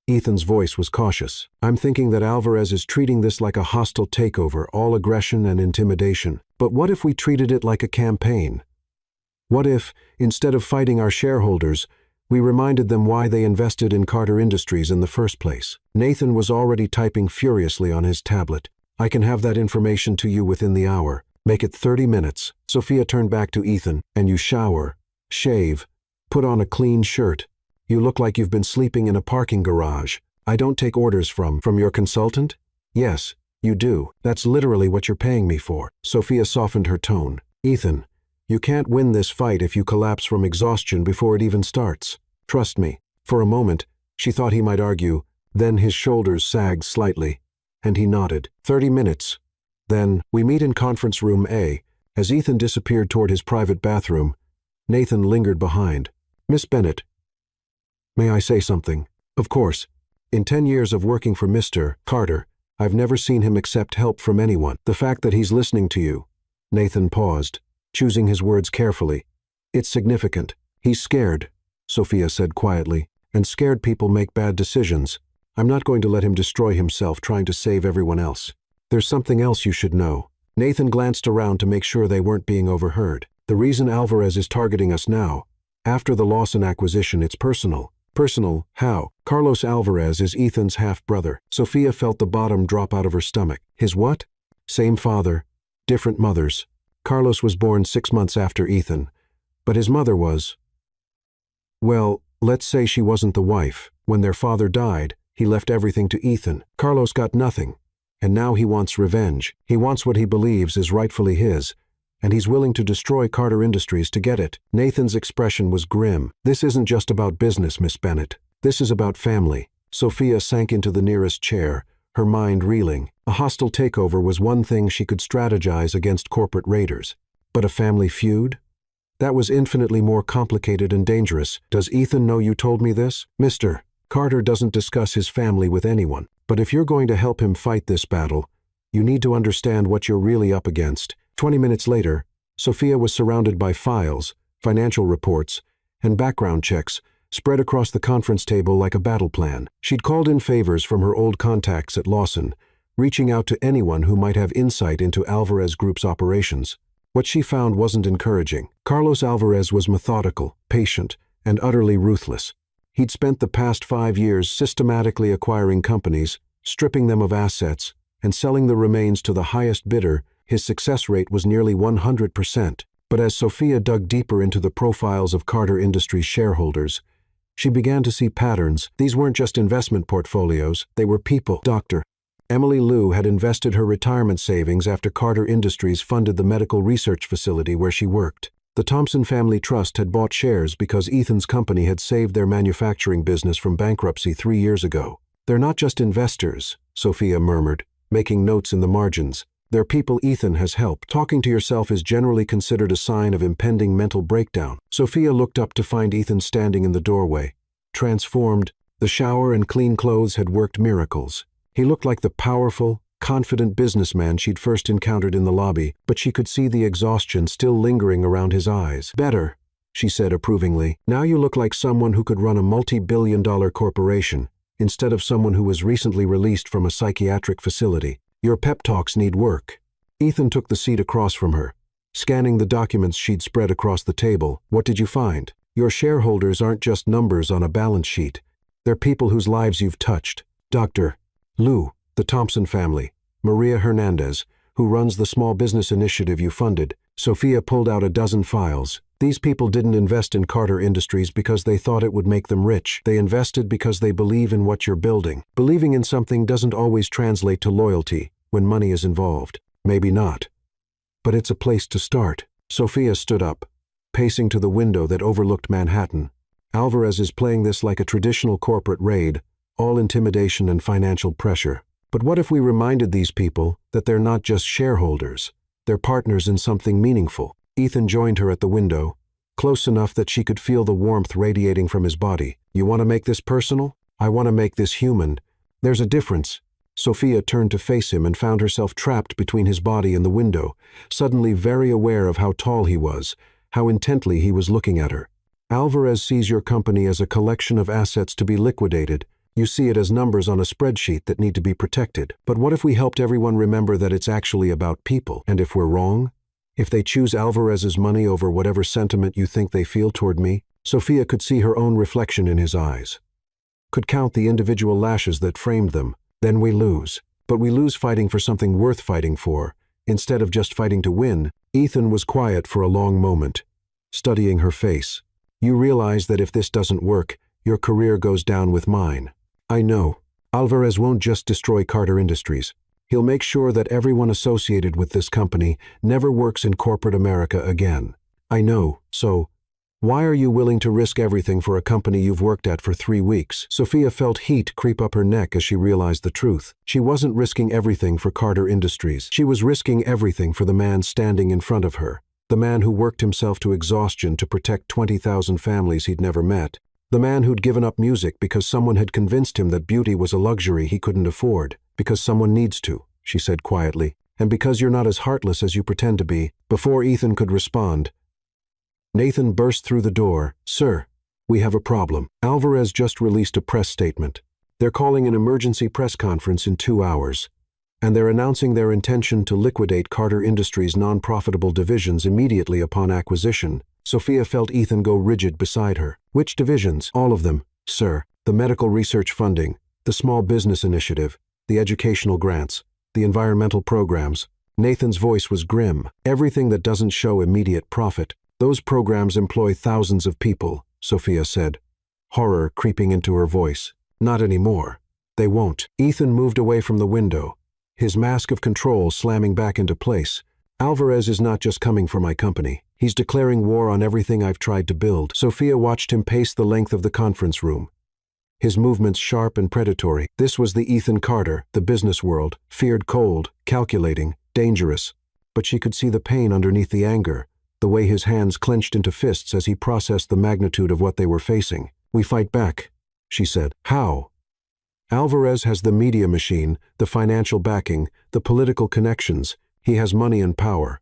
Speaker 1: Ethan's voice was cautious. I'm thinking that Alvarez is treating this like a hostile takeover, all aggression and intimidation. But what if we treated it like a campaign? What if, instead of fighting our shareholders, we reminded them why they invested in Carter Industries in the first place? Nathan was already typing furiously on his tablet. I can have that information to you within the hour. Make it 30 minutes. Sophia turned back to Ethan. And you shower, shave, put on a clean shirt. You look like you've been sleeping in a parking garage. I don't take orders from your consultant? Yes, you do. That's literally what you're paying me for. Sophia softened her tone. Ethan, you can't win this fight if you collapse from exhaustion before it even starts. Trust me. For a moment, she thought he might argue, then his shoulders sagged slightly, and he nodded. 30 minutes. Then, we meet in conference room A. As Ethan disappeared toward his private bathroom, Nathan lingered behind. Miss Bennett, may I say something? Of course. In 10 years of working for Mr. Carter, I've never seen him accept help from anyone. The fact that he's listening to you. Nathan paused, choosing his words carefully. It's significant. He's scared, Sophia said quietly, and scared people make bad decisions. I'm not going to let him destroy himself trying to save everyone else. There's something else you should know. Nathan glanced around to make sure they weren't being overheard. The reason Alvarez is targeting us now, after the Lawson acquisition, it's personal. Personal? How? Carlos Alvarez is Ethan's half-brother. Sophia felt the bottom drop out of her stomach. His what? Same father, different mothers. Carlos was born 6 months after Ethan, but his mother was… Well, let's say she wasn't the wife. When their father died, he left everything to Ethan. Carlos got nothing, and now he wants revenge. He wants what he believes is rightfully his, and he's willing to destroy Carter Industries to get it. Nathan's expression was grim. This isn't just about business, Miss Bennett. This is about family. Sophia sank into the nearest chair, her mind reeling. A hostile takeover was one thing she could strategize against corporate raiders. But a family feud? That was infinitely more complicated and dangerous. Does Ethan know you told me this? Mr. Carter doesn't discuss his family with anyone. But if you're going to help him fight this battle, you need to understand what you're really up against. 20 minutes later, Sophia was surrounded by files, financial reports, and background checks spread across the conference table like a battle plan. She'd called in favors from her old contacts at Lawson, reaching out to anyone who might have insight into Alvarez Group's operations. What she found wasn't encouraging. Carlos Alvarez was methodical, patient, and utterly ruthless. He'd spent the past 5 years systematically acquiring companies, stripping them of assets, and selling the remains to the highest bidder. His success rate was nearly 100%. But as Sophia dug deeper into the profiles of Carter Industries shareholders, she began to see patterns. These weren't just investment portfolios, they were people. Dr. Emily Liu had invested her retirement savings after Carter Industries funded the medical research facility where she worked. The Thompson Family Trust had bought shares because Ethan's company had saved their manufacturing business from bankruptcy 3 years ago. They're not just investors, Sophia murmured, making notes in the margins. They're people Ethan has helped. Talking to yourself is generally considered a sign of impending mental breakdown. Sophia looked up to find Ethan standing in the doorway. Transformed, the shower and clean clothes had worked miracles. He looked like the powerful, confident businessman she'd first encountered in the lobby, but she could see the exhaustion still lingering around his eyes. Better, she said approvingly. Now you look like someone who could run a multi-billion-dollar corporation, instead of someone who was recently released from a psychiatric facility. Your pep talks need work. Ethan took the seat across from her, scanning the documents she'd spread across the table. What did you find? Your shareholders aren't just numbers on a balance sheet. They're people whose lives you've touched. Dr. Liu, the Thompson family, Maria Hernandez, who runs the small business initiative you funded. Sophia pulled out a dozen files. These people didn't invest in Carter Industries because they thought it would make them rich. They invested because they believe in what you're building. Believing in something doesn't always translate to loyalty when money is involved. Maybe not. But it's a place to start. Sophia stood up, pacing to the window that overlooked Manhattan. Alvarez is playing this like a traditional corporate raid, all intimidation and financial pressure. But what if we reminded these people that they're not just shareholders? They're partners in something meaningful. Ethan joined her at the window, close enough that she could feel the warmth radiating from his body. You want to make this personal? I want to make this human. There's a difference. Sophia turned to face him and found herself trapped between his body and the window, suddenly very aware of how tall he was, how intently he was looking at her. Alvarez sees your company as a collection of assets to be liquidated. You see it as numbers on a spreadsheet that need to be protected. But what if we helped everyone remember that it's actually about people? And if we're wrong? If they choose Alvarez's money over whatever sentiment you think they feel toward me? Sophia could see her own reflection in his eyes, could count the individual lashes that framed them. Then we lose. But we lose fighting for something worth fighting for, instead of just fighting to win. Ethan was quiet for a long moment, studying her face. You realize that if this doesn't work, your career goes down with mine. I know. Alvarez won't just destroy Carter Industries. He'll make sure that everyone associated with this company never works in corporate America again. I know, so why are you willing to risk everything for a company you've worked at for 3 weeks? Sophia felt heat creep up her neck as she realized the truth. She wasn't risking everything for Carter Industries. She was risking everything for the man standing in front of her, the man who worked himself to exhaustion to protect 20,000 families he'd never met, the man who'd given up music because someone had convinced him that beauty was a luxury he couldn't afford. Because someone needs to, she said quietly, and because you're not as heartless as you pretend to be. Before Ethan could respond, Nathan burst through the door. Sir, we have a problem. Alvarez just released a press statement. They're calling an emergency press conference in 2 hours. and they're announcing their intention to liquidate Carter Industries' non-profitable divisions immediately upon acquisition. Sophia felt Ethan go rigid beside her. Which divisions? All of them, sir. The medical research funding, the small business initiative, the educational grants, the environmental programs. Nathan's voice was grim. Everything that doesn't show immediate profit. Those programs employ thousands of people, Sophia said, horror creeping into her voice. Not anymore. They won't. Ethan moved away from the window, his mask of control slamming back into place. Alvarez is not just coming for my company. He's declaring war on everything I've tried to build. Sophia watched him pace the length of the conference room, his movements sharp and predatory. This was the Ethan Carter the business world feared, cold, calculating, dangerous. But she could see the pain underneath the anger, the way his hands clenched into fists as he processed the magnitude of what they were facing. We fight back, she said. How? Alvarez has the media machine, the financial backing, the political connections. He has money and power.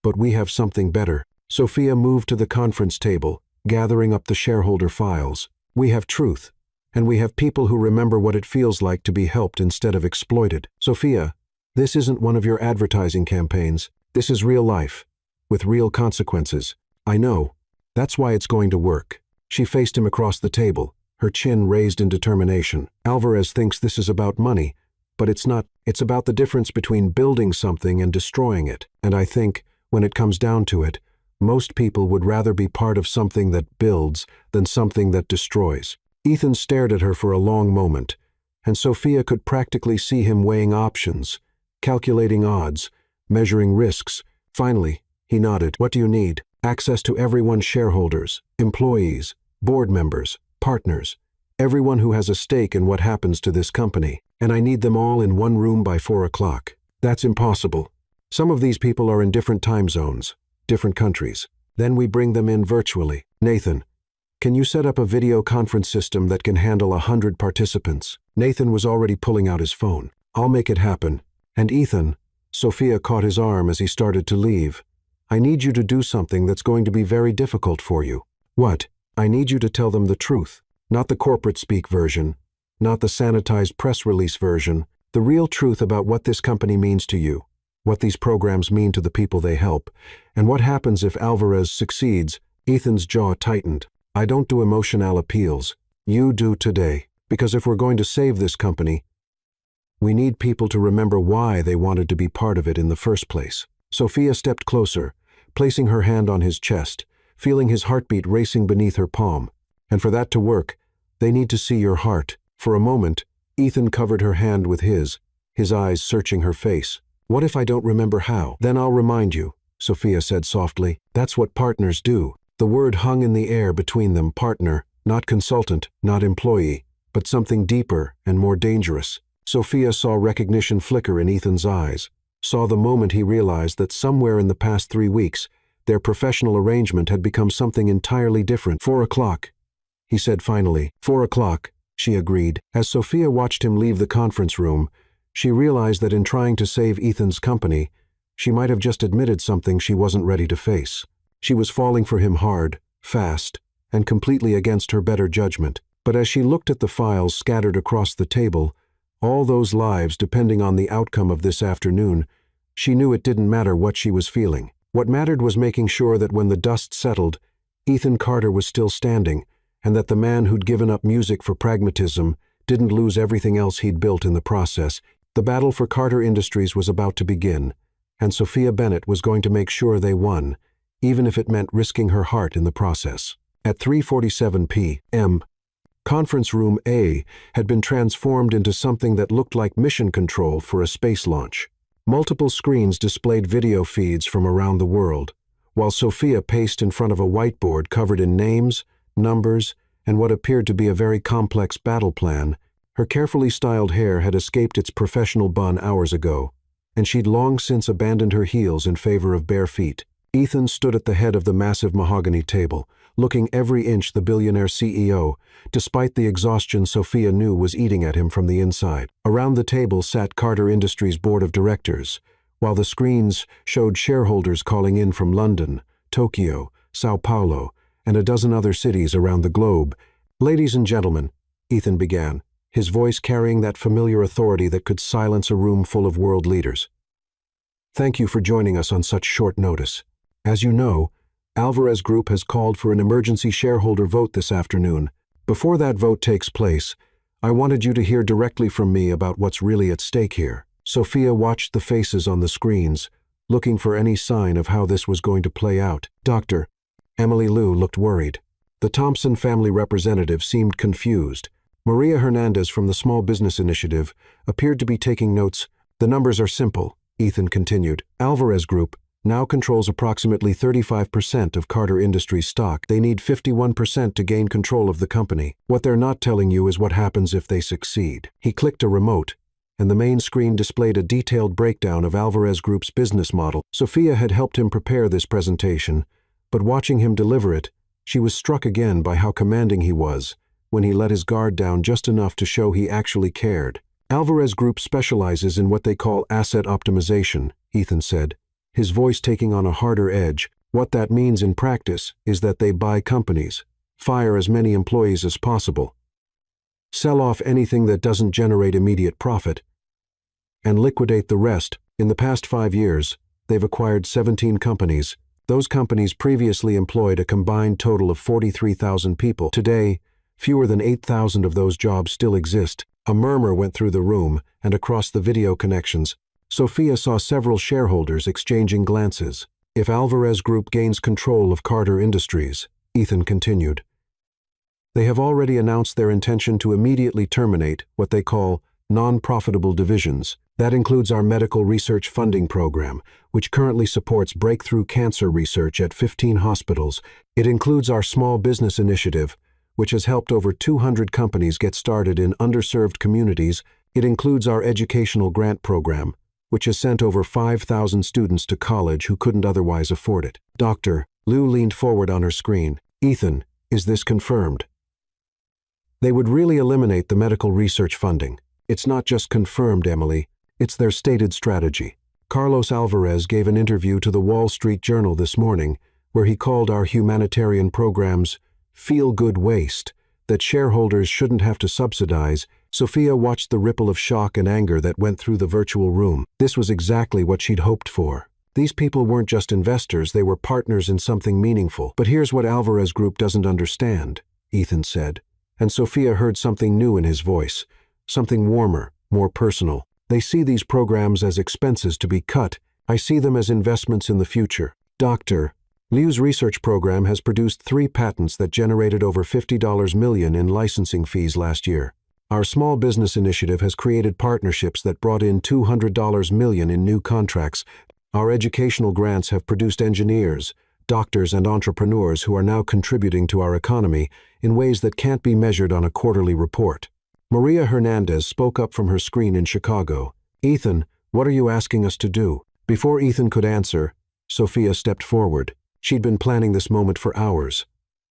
Speaker 1: But we have something better. Sophia moved to the conference table, gathering up the shareholder files. We have truth, and we have people who remember what it feels like to be helped instead of exploited. Sophia, this isn't one of your advertising campaigns. This is real life, with real consequences. I know. That's why it's going to work. She faced him across the table, her chin raised in determination. Alvarez thinks this is about money, but it's not. It's about the difference between building something and destroying it. And I think, when it comes down to it, most people would rather be part of something that builds than something that destroys. Ethan stared at her for a long moment, and Sophia could practically see him weighing options, calculating odds, measuring risks. Finally, he nodded. What do you need? Access to everyone's shareholders, employees, board members, partners, everyone who has a stake in what happens to this company. And I need them all in one room by 4 o'clock. That's impossible. Some of these people are in different time zones, different countries. Then we bring them in virtually. Nathan, can you set up a video conference system that can handle 100 participants? Nathan was already pulling out his phone. I'll make it happen. And Ethan, Sophia caught his arm as he started to leave. I need you to do something that's going to be very difficult for you. What? I need you to tell them the truth. Not the corporate speak version, not the sanitized press release version, the real truth about what this company means to you, what these programs mean to the people they help, and what happens if Alvarez succeeds. Ethan's jaw tightened. I don't do emotional appeals. You do today. Because if we're going to save this company, we need people to remember why they wanted to be part of it in the first place. Sophia stepped closer, placing her hand on his chest, feeling his heartbeat racing beneath her palm. And for that to work, they need to see your heart. For a moment, Ethan covered her hand with his eyes searching her face. What if I don't remember how? Then I'll remind you, Sophia said softly. That's what partners do. The word hung in the air between them. Partner, not consultant, not employee, but something deeper and more dangerous. Sophia saw recognition flicker in Ethan's eyes, saw the moment he realized that somewhere in the past 3 weeks, their professional arrangement had become something entirely different. 4 o'clock, he said finally. 4 o'clock, she agreed. As Sophia watched him leave the conference room, she realized that in trying to save Ethan's company, she might have just admitted something she wasn't ready to face. She was falling for him hard, fast, and completely against her better judgment. But as she looked at the files scattered across the table, all those lives depending on the outcome of this afternoon, she knew it didn't matter what she was feeling. What mattered was making sure that when the dust settled, Ethan Carter was still standing, and that the man who'd given up music for pragmatism didn't lose everything else he'd built in the process. The battle for Carter Industries was about to begin, and Sophia Bennett was going to make sure they won, even if it meant risking her heart in the process. At 3:47 p.m., Conference Room A had been transformed into something that looked like mission control for a space launch. Multiple screens displayed video feeds from around the world, while Sophia paced in front of a whiteboard covered in names, numbers, and what appeared to be a very complex battle plan. Her carefully styled hair had escaped its professional bun hours ago, and she'd long since abandoned her heels in favor of bare feet. Ethan stood at the head of the massive mahogany table, looking every inch the billionaire CEO, despite the exhaustion Sophia knew was eating at him from the inside. Around the table sat Carter Industries' board of directors, while the screens showed shareholders calling in from London, Tokyo, Sao Paulo, and a dozen other cities around the globe. Ladies and gentlemen, Ethan began, his voice carrying that familiar authority that could silence a room full of world leaders. "Thank you for joining us on such short notice. As you know, Alvarez Group has called for an emergency shareholder vote this afternoon. Before that vote takes place, I wanted you to hear directly from me about what's really at stake here." Sophia watched the faces on the screens, looking for any sign of how this was going to play out. "Doctor," Emily Liu looked worried. The Thompson family representative seemed confused. Maria Hernandez from the Small Business Initiative appeared to be taking notes. "The numbers are simple," Ethan continued. "Alvarez Group now controls approximately 35% of Carter Industries stock. They need 51% to gain control of the company. What they're not telling you is what happens if they succeed." He clicked a remote, and the main screen displayed a detailed breakdown of Alvarez Group's business model. Sophia had helped him prepare this presentation, but watching him deliver it, she was struck again by how commanding he was when he let his guard down just enough to show he actually cared. "Alvarez Group specializes in what they call asset optimization," Ethan said, his voice taking on a harder edge. "What that means in practice is that they buy companies, fire as many employees as possible, sell off anything that doesn't generate immediate profit, and liquidate the rest. In the past 5 years, they've acquired 17 companies. Those companies previously employed a combined total of 43,000 people. Today, fewer than 8,000 of those jobs still exist." A murmur went through the room and across the video connections. Sophia saw several shareholders exchanging glances. "If Alvarez Group gains control of Carter Industries," Ethan continued, "they have already announced their intention to immediately terminate what they call non-profitable divisions. That includes our medical research funding program, which currently supports breakthrough cancer research at 15 hospitals. It includes our small business initiative, which has helped over 200 companies get started in underserved communities. It includes our educational grant program, which has sent over 5,000 students to college who couldn't otherwise afford it." Dr. Liu leaned forward on her screen. "Ethan, is this confirmed?" "They would really eliminate the medical research funding. It's not just confirmed, Emily. It's their stated strategy." Carlos Alvarez gave an interview to the Wall Street Journal this morning, where he called our humanitarian programs feel-good waste that shareholders shouldn't have to subsidize. Sophia watched the ripple of shock and anger that went through the virtual room. This was exactly what she'd hoped for. These people weren't just investors, they were partners in something meaningful. "But here's what Alvarez Group doesn't understand," Ethan said, and Sophia heard something new in his voice, something warmer, more personal. "They see these programs as expenses to be cut. I see them as investments in the future." Dr. Liu's research program has produced 3 patents that generated over $50 million in licensing fees last year. Our small business initiative has created partnerships that brought in $200 million in new contracts. Our educational grants have produced engineers, doctors, and entrepreneurs who are now contributing to our economy in ways that can't be measured on a quarterly report. Maria Hernandez spoke up from her screen in Chicago. "Ethan, what are you asking us to do?" Before Ethan could answer, Sophia stepped forward. She'd been planning this moment for hours,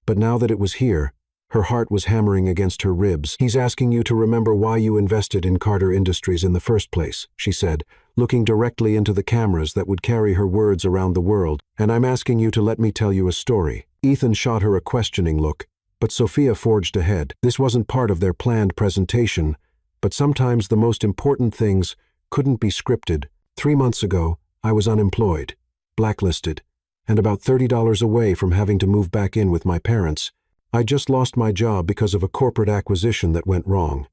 Speaker 1: but now that it was here, her heart was hammering against her ribs. "He's asking you to remember why you invested in Carter Industries in the first place," she said, looking directly into the cameras that would carry her words around the world. "And I'm asking you to let me tell you a story." Ethan shot her a questioning look, but Sophia forged ahead. This wasn't part of their planned presentation, but sometimes the most important things couldn't be scripted. 3 months ago, I was unemployed, blacklisted, and about $30 away from having to move back in with my parents. I just lost my job because of a corporate acquisition that went wrong.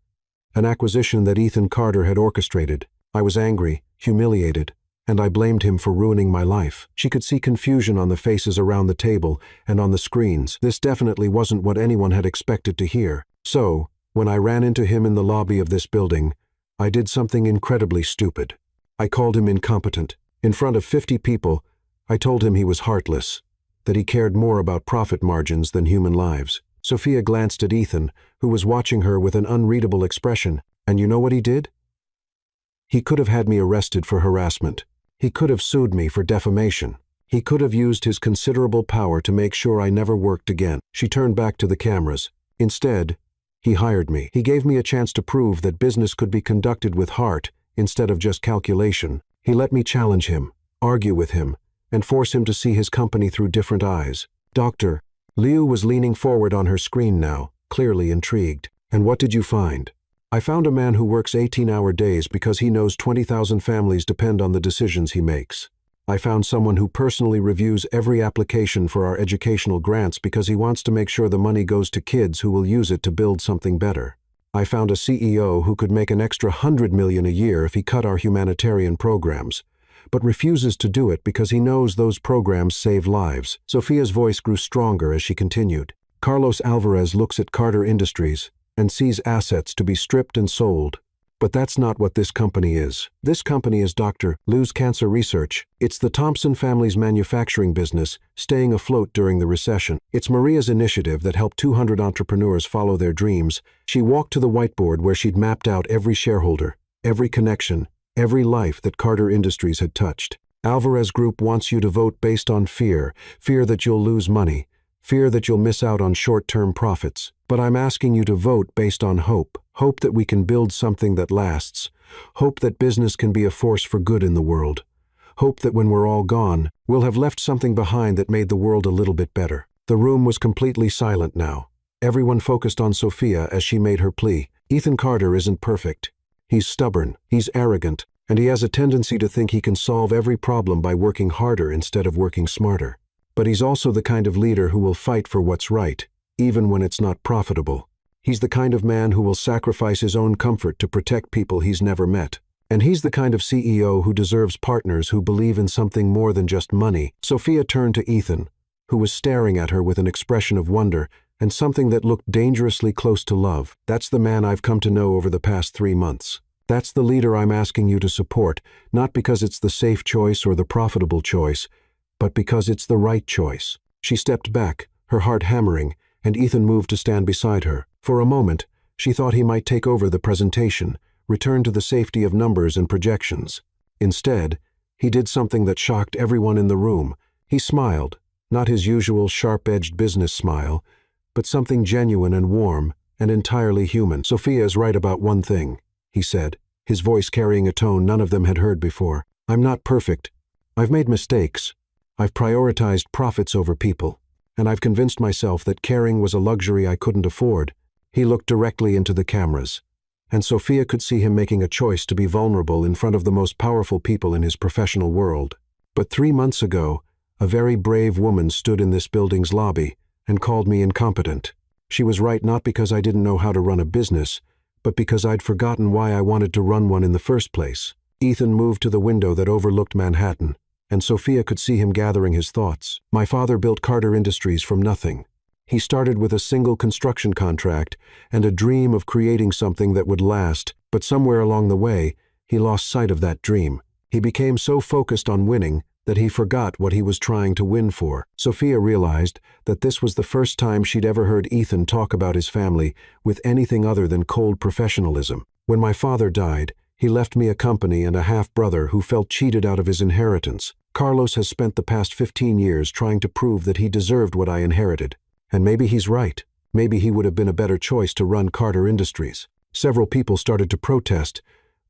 Speaker 1: An acquisition that Ethan Carter had orchestrated. I was angry, humiliated, and I blamed him for ruining my life. She could see confusion on the faces around the table and on the screens. This definitely wasn't what anyone had expected to hear. So, when I ran into him in the lobby of this building, I did something incredibly stupid. I called him incompetent. In front of 50 people, I told him he was heartless, that he cared more about profit margins than human lives. Sophia glanced at Ethan, who was watching her with an unreadable expression. "And you know what he did? He could have had me arrested for harassment. He could have sued me for defamation. He could have used his considerable power to make sure I never worked again." She turned back to the cameras. "Instead, he hired me. He gave me a chance to prove that business could be conducted with heart instead of just calculation. He let me challenge him, argue with him, and force him to see his company through different eyes." Dr. Liu was leaning forward on her screen now, clearly intrigued. "And what did you find?" I found a man who works 18-hour days because he knows 20,000 families depend on the decisions he makes. I found someone who personally reviews every application for our educational grants because he wants to make sure the money goes to kids who will use it to build something better. I found a CEO who could make an extra $100 million a year if he cut our humanitarian programs, but refuses to do it because he knows those programs save lives. Sophia's voice grew stronger as she continued. Carlos Alvarez looks at Carter Industries and sees assets to be stripped and sold. But that's not what this company is. This company is Dr. Lou's Cancer Research. It's the Thompson family's manufacturing business, staying afloat during the recession. It's Maria's initiative that helped 200 entrepreneurs follow their dreams. She walked to the whiteboard where she'd mapped out every shareholder, every connection, every life that Carter Industries had touched. Alvarez Group wants you to vote based on fear that you'll lose money, fear that you'll miss out on short-term profits. But I'm asking you to vote based on hope that we can build something that lasts, hope that business can be a force for good in the world, hope that when we're all gone, we'll have left something behind that made the world a little bit better. The room was completely silent now. Everyone focused on Sophia as she made her plea. Ethan Carter isn't perfect. He's stubborn, he's arrogant, and he has a tendency to think he can solve every problem by working harder instead of working smarter. But he's also the kind of leader who will fight for what's right, even when it's not profitable. He's the kind of man who will sacrifice his own comfort to protect people he's never met. And he's the kind of CEO who deserves partners who believe in something more than just money. Sophia turned to Ethan, who was staring at her with an expression of wonder and something that looked dangerously close to love. That's the man I've come to know over the past 3 months. That's the leader I'm asking you to support, not because it's the safe choice or the profitable choice, but because it's the right choice. She stepped back, her heart hammering, and Ethan moved to stand beside her. For a moment, she thought he might take over the presentation, return to the safety of numbers and projections. Instead, he did something that shocked everyone in the room. He smiled, not his usual sharp-edged business smile, but something genuine and warm and entirely human. "Sophia is right about one thing," he said, his voice carrying a tone none of them had heard before. "I'm not perfect. I've made mistakes. I've prioritized profits over people. And I've convinced myself that caring was a luxury I couldn't afford." He looked directly into the cameras, and Sophia could see him making a choice to be vulnerable in front of the most powerful people in his professional world. But 3 months ago, a very brave woman stood in this building's lobby and called me incompetent. She was right not because I didn't know how to run a business, but because I'd forgotten why I wanted to run one in the first place. Ethan moved to the window that overlooked Manhattan, and Sophia could see him gathering his thoughts. "My father built Carter Industries from nothing. He started with a single construction contract and a dream of creating something that would last, but somewhere along the way, he lost sight of that dream. He became so focused on winning that he forgot what he was trying to win for." Sophia realized that this was the first time she'd ever heard Ethan talk about his family with anything other than cold professionalism. "When my father died, he left me a company and a half-brother who felt cheated out of his inheritance. Carlos has spent the past 15 years trying to prove that he deserved what I inherited. And maybe he's right. Maybe he would have been a better choice to run Carter Industries." Several people started to protest,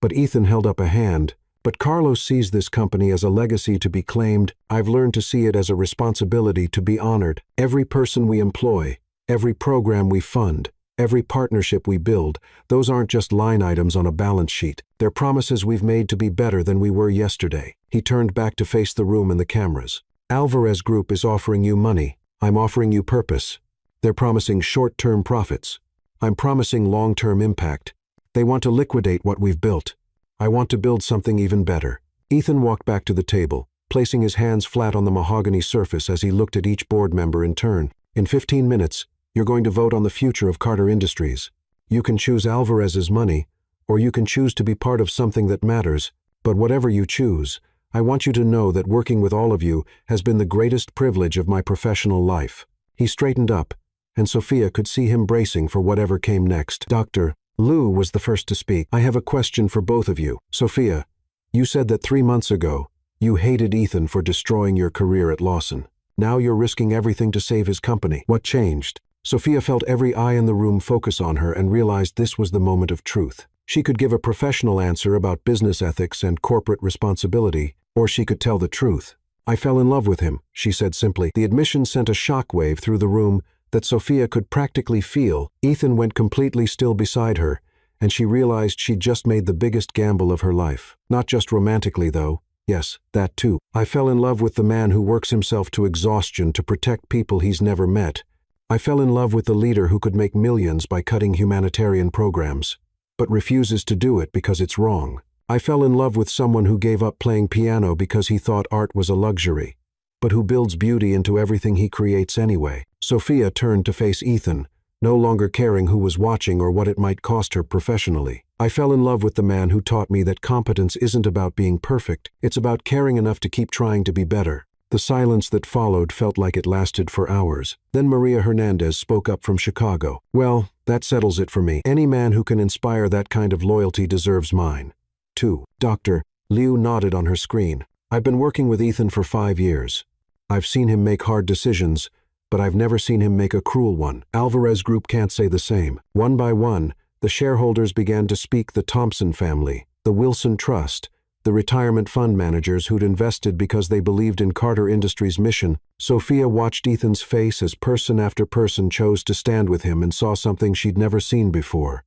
Speaker 1: but Ethan held up a hand. "But Carlos sees this company as a legacy to be claimed. I've learned to see it as a responsibility to be honored. Every person we employ, every program we fund, every partnership we build, those aren't just line items on a balance sheet. They're promises we've made to be better than we were yesterday." He turned back to face the room and the cameras. "Alvarez Group is offering you money. I'm offering you purpose. They're promising short-term profits. I'm promising long-term impact. They want to liquidate what we've built. I want to build something even better." Ethan walked back to the table, placing his hands flat on the mahogany surface as he looked at each board member in turn. "In 15 minutes, you're going to vote on the future of Carter Industries. You can choose Alvarez's money, or you can choose to be part of something that matters. But whatever you choose, I want you to know that working with all of you has been the greatest privilege of my professional life." He straightened up, and Sophia could see him bracing for whatever came next. Dr. Lou was the first to speak. "I have a question for both of you. Sophia, you said that 3 months ago, you hated Ethan for destroying your career at Lawson. Now you're risking everything to save his company. What changed?" Sophia felt every eye in the room focus on her and realized this was the moment of truth. She could give a professional answer about business ethics and corporate responsibility, or she could tell the truth. "I fell in love with him," she said simply. The admission sent a shockwave through the room that Sophia could practically feel. Ethan went completely still beside her, and she realized she'd just made the biggest gamble of her life. Not just romantically, though. Yes, that too. I fell in love with the man who works himself to exhaustion to protect people he's never met. I fell in love with the leader who could make millions by cutting humanitarian programs, but refuses to do it because it's wrong. I fell in love with someone who gave up playing piano because he thought art was a luxury, but who builds beauty into everything he creates anyway. Sophia turned to face Ethan, no longer caring who was watching or what it might cost her professionally. I fell in love with the man who taught me that competence isn't about being perfect, it's about caring enough to keep trying to be better. The silence that followed felt like it lasted for hours. Then Maria Hernandez spoke up from Chicago. Well, that settles it for me. Any man who can inspire that kind of loyalty deserves mine. 2. Doctor, Liu nodded on her screen. I've been working with Ethan for 5 years. I've seen him make hard decisions, but I've never seen him make a cruel one. Alvarez Group can't say the same. One by one, the shareholders began to speak: the Thompson family, the Wilson Trust, the retirement fund managers who'd invested because they believed in Carter Industries' mission. Sophia watched Ethan's face as person after person chose to stand with him and saw something she'd never seen before.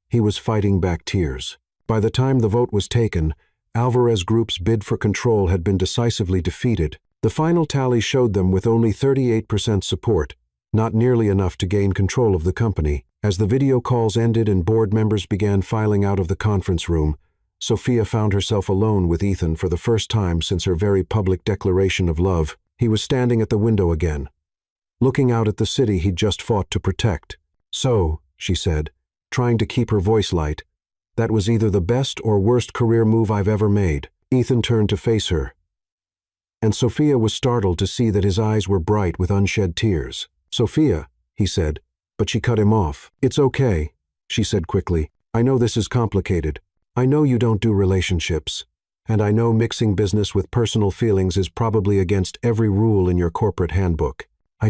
Speaker 1: He was fighting back tears. By the time the vote was taken, Alvarez Group's bid for control had been decisively defeated. The final tally showed them with only 38% support, not nearly enough to gain control of the company. As the video calls ended and board members began filing out of the conference room, Sophia found herself alone with Ethan for the first time since her very public declaration of love. He was standing at the window again, looking out at the city he'd just fought to protect. So, she said, trying to keep her voice light, that was either the best or worst career move I've ever made. Ethan turned to face her, and Sophia was startled to see that his eyes were bright with unshed tears. Sophia, he said, but she cut him off. It's okay, she said quickly. I know this is complicated. I know you don't do relationships, and I know mixing business with personal feelings is probably against every rule in your corporate handbook. I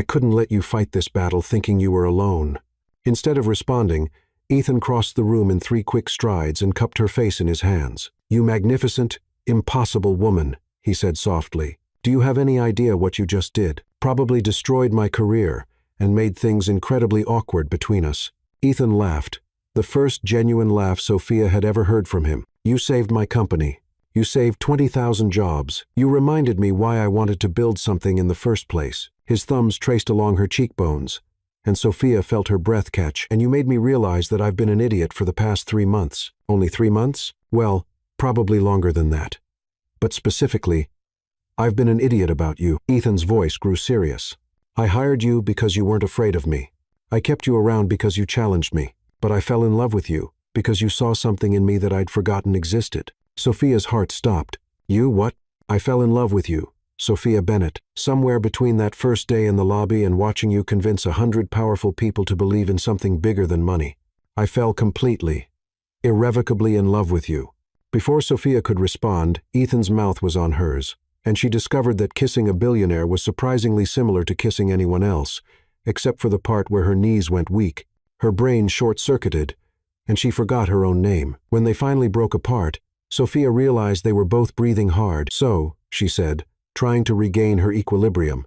Speaker 1: couldn't let you fight this battle thinking you were alone. Instead of responding, Ethan crossed the room in 3 quick strides and cupped her face in his hands. You magnificent, impossible woman, he said softly. Do you have any idea what you just did? Probably destroyed my career and made things incredibly awkward between us. Ethan laughed, the first genuine laugh Sophia had ever heard from him. You saved my company. You saved 20,000 jobs. You reminded me why I wanted to build something in the first place. His thumbs traced along her cheekbones, and Sophia felt her breath catch. And you made me realize that I've been an idiot for the past 3 months. Only 3 months? Well, probably longer than that. But specifically, I've been an idiot about you. Ethan's voice grew serious. I hired you because you weren't afraid of me. I kept you around because you challenged me. But I fell in love with you because you saw something in me that I'd forgotten existed. Sophia's heart stopped. You what? I fell in love with you, Sophia Bennett, somewhere between that first day in the lobby and watching you convince 100 powerful people to believe in something bigger than money. I fell completely, irrevocably in love with you. Before Sophia could respond, Ethan's mouth was on hers, and she discovered that kissing a billionaire was surprisingly similar to kissing anyone else, except for the part where her knees went weak. Her brain short-circuited, and she forgot her own name. When they finally broke apart, Sophia realized they were both breathing hard. So, she said, trying to regain her equilibrium,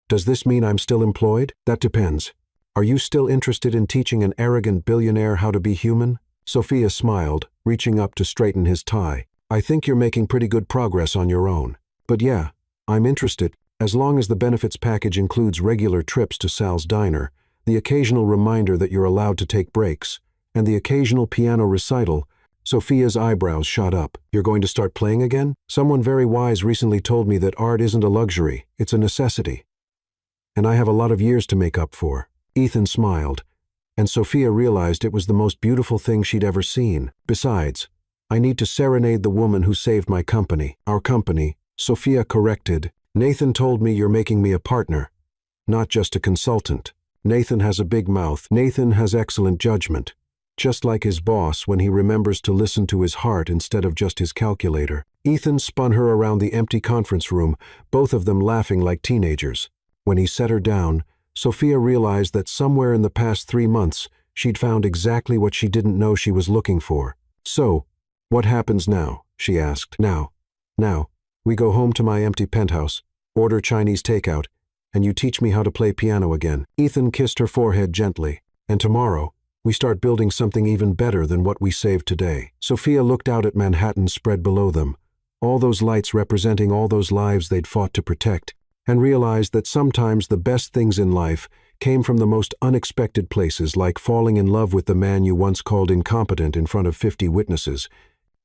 Speaker 1: does this mean I'm still employed? That depends. Are you still interested in teaching an arrogant billionaire how to be human? Sophia smiled, reaching up to straighten his tie. I think you're making pretty good progress on your own. But yeah, I'm interested, as long as the benefits package includes regular trips to Sal's diner, the occasional reminder that you're allowed to take breaks, and the occasional piano recital. Sophia's eyebrows shot up. You're going to start playing again? Someone very wise recently told me that art isn't a luxury, it's a necessity. And I have a lot of years to make up for. Ethan smiled, and Sophia realized it was the most beautiful thing she'd ever seen. Besides, I need to serenade the woman who saved my company. Our company, Sophia corrected. Nathan told me you're making me a partner, not just a consultant. Nathan has a big mouth. Nathan has excellent judgment, just like his boss when he remembers to listen to his heart instead of just his calculator. Ethan spun her around the empty conference room, both of them laughing like teenagers. When he set her down, Sophia realized that somewhere in the past 3 months, she'd found exactly what she didn't know she was looking for. So, what happens now? She asked. Now, we go home to my empty penthouse, order Chinese takeout, and you teach me how to play piano again. Ethan kissed her forehead gently. And tomorrow, we start building something even better than what we saved today. Sophia looked out at Manhattan spread below them, all those lights representing all those lives they'd fought to protect, and realized that sometimes the best things in life came from the most unexpected places, like falling in love with the man you once called incompetent in front of 50 witnesses.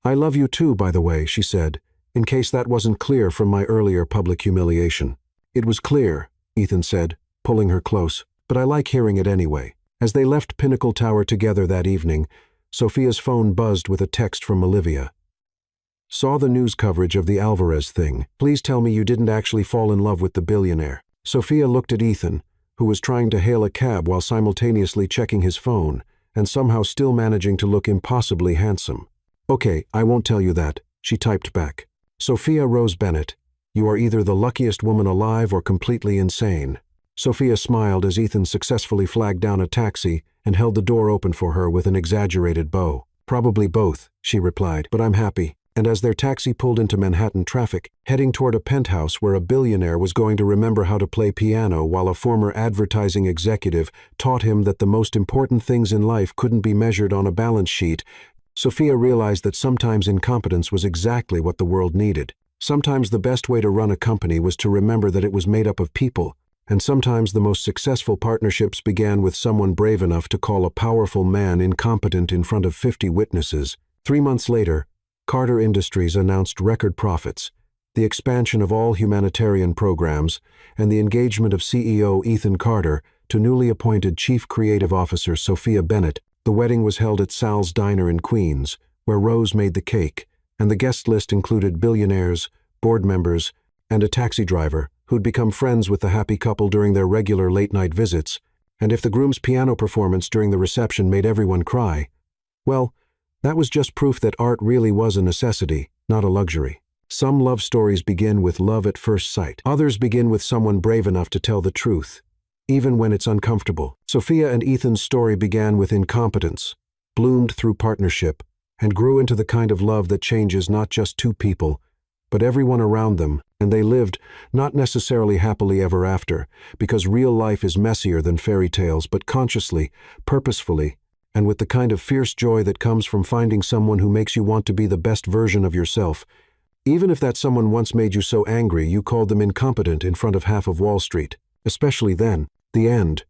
Speaker 1: "I love you too, by the way," she said, in case that wasn't clear from my earlier public humiliation. "It was clear," Ethan said, pulling her close, "but I like hearing it anyway." As they left Pinnacle Tower together that evening, Sophia's phone buzzed with a text from Olivia. "Saw the news coverage of the Alvarez thing. Please tell me you didn't actually fall in love with the billionaire." Sophia looked at Ethan, who was trying to hail a cab while simultaneously checking his phone, and somehow still managing to look impossibly handsome. "Okay, I won't tell you that," she typed back. "Sophia Rose Bennett, you are either the luckiest woman alive or completely insane." Sophia smiled as Ethan successfully flagged down a taxi and held the door open for her with an exaggerated bow. "Probably both," she replied, "but I'm happy." And as their taxi pulled into Manhattan traffic, heading toward a penthouse where a billionaire was going to remember how to play piano while a former advertising executive taught him that the most important things in life couldn't be measured on a balance sheet, Sophia realized that sometimes incompetence was exactly what the world needed. Sometimes the best way to run a company was to remember that it was made up of people, and sometimes the most successful partnerships began with someone brave enough to call a powerful man incompetent in front of 50 witnesses. 3 months later, Carter Industries announced record profits, the expansion of all humanitarian programs, and the engagement of CEO Ethan Carter to newly appointed Chief Creative Officer Sophia Bennett. The wedding was held at Sal's Diner in Queens, where Rose made the cake, and the guest list included billionaires, board members, and a taxi driver who'd become friends with the happy couple during their regular late-night visits. And if the groom's piano performance during the reception made everyone cry, well, that was just proof that art really was a necessity, not a luxury. Some love stories begin with love at first sight. Others begin with someone brave enough to tell the truth, even when it's uncomfortable. Sophia and Ethan's story began with incompetence, bloomed through partnership, and grew into the kind of love that changes not just two people, but everyone around them, and they lived, not necessarily happily ever after, because real life is messier than fairy tales, but consciously, purposefully, and with the kind of fierce joy that comes from finding someone who makes you want to be the best version of yourself, even if that someone once made you so angry you called them incompetent in front of half of Wall Street. Especially then. The end.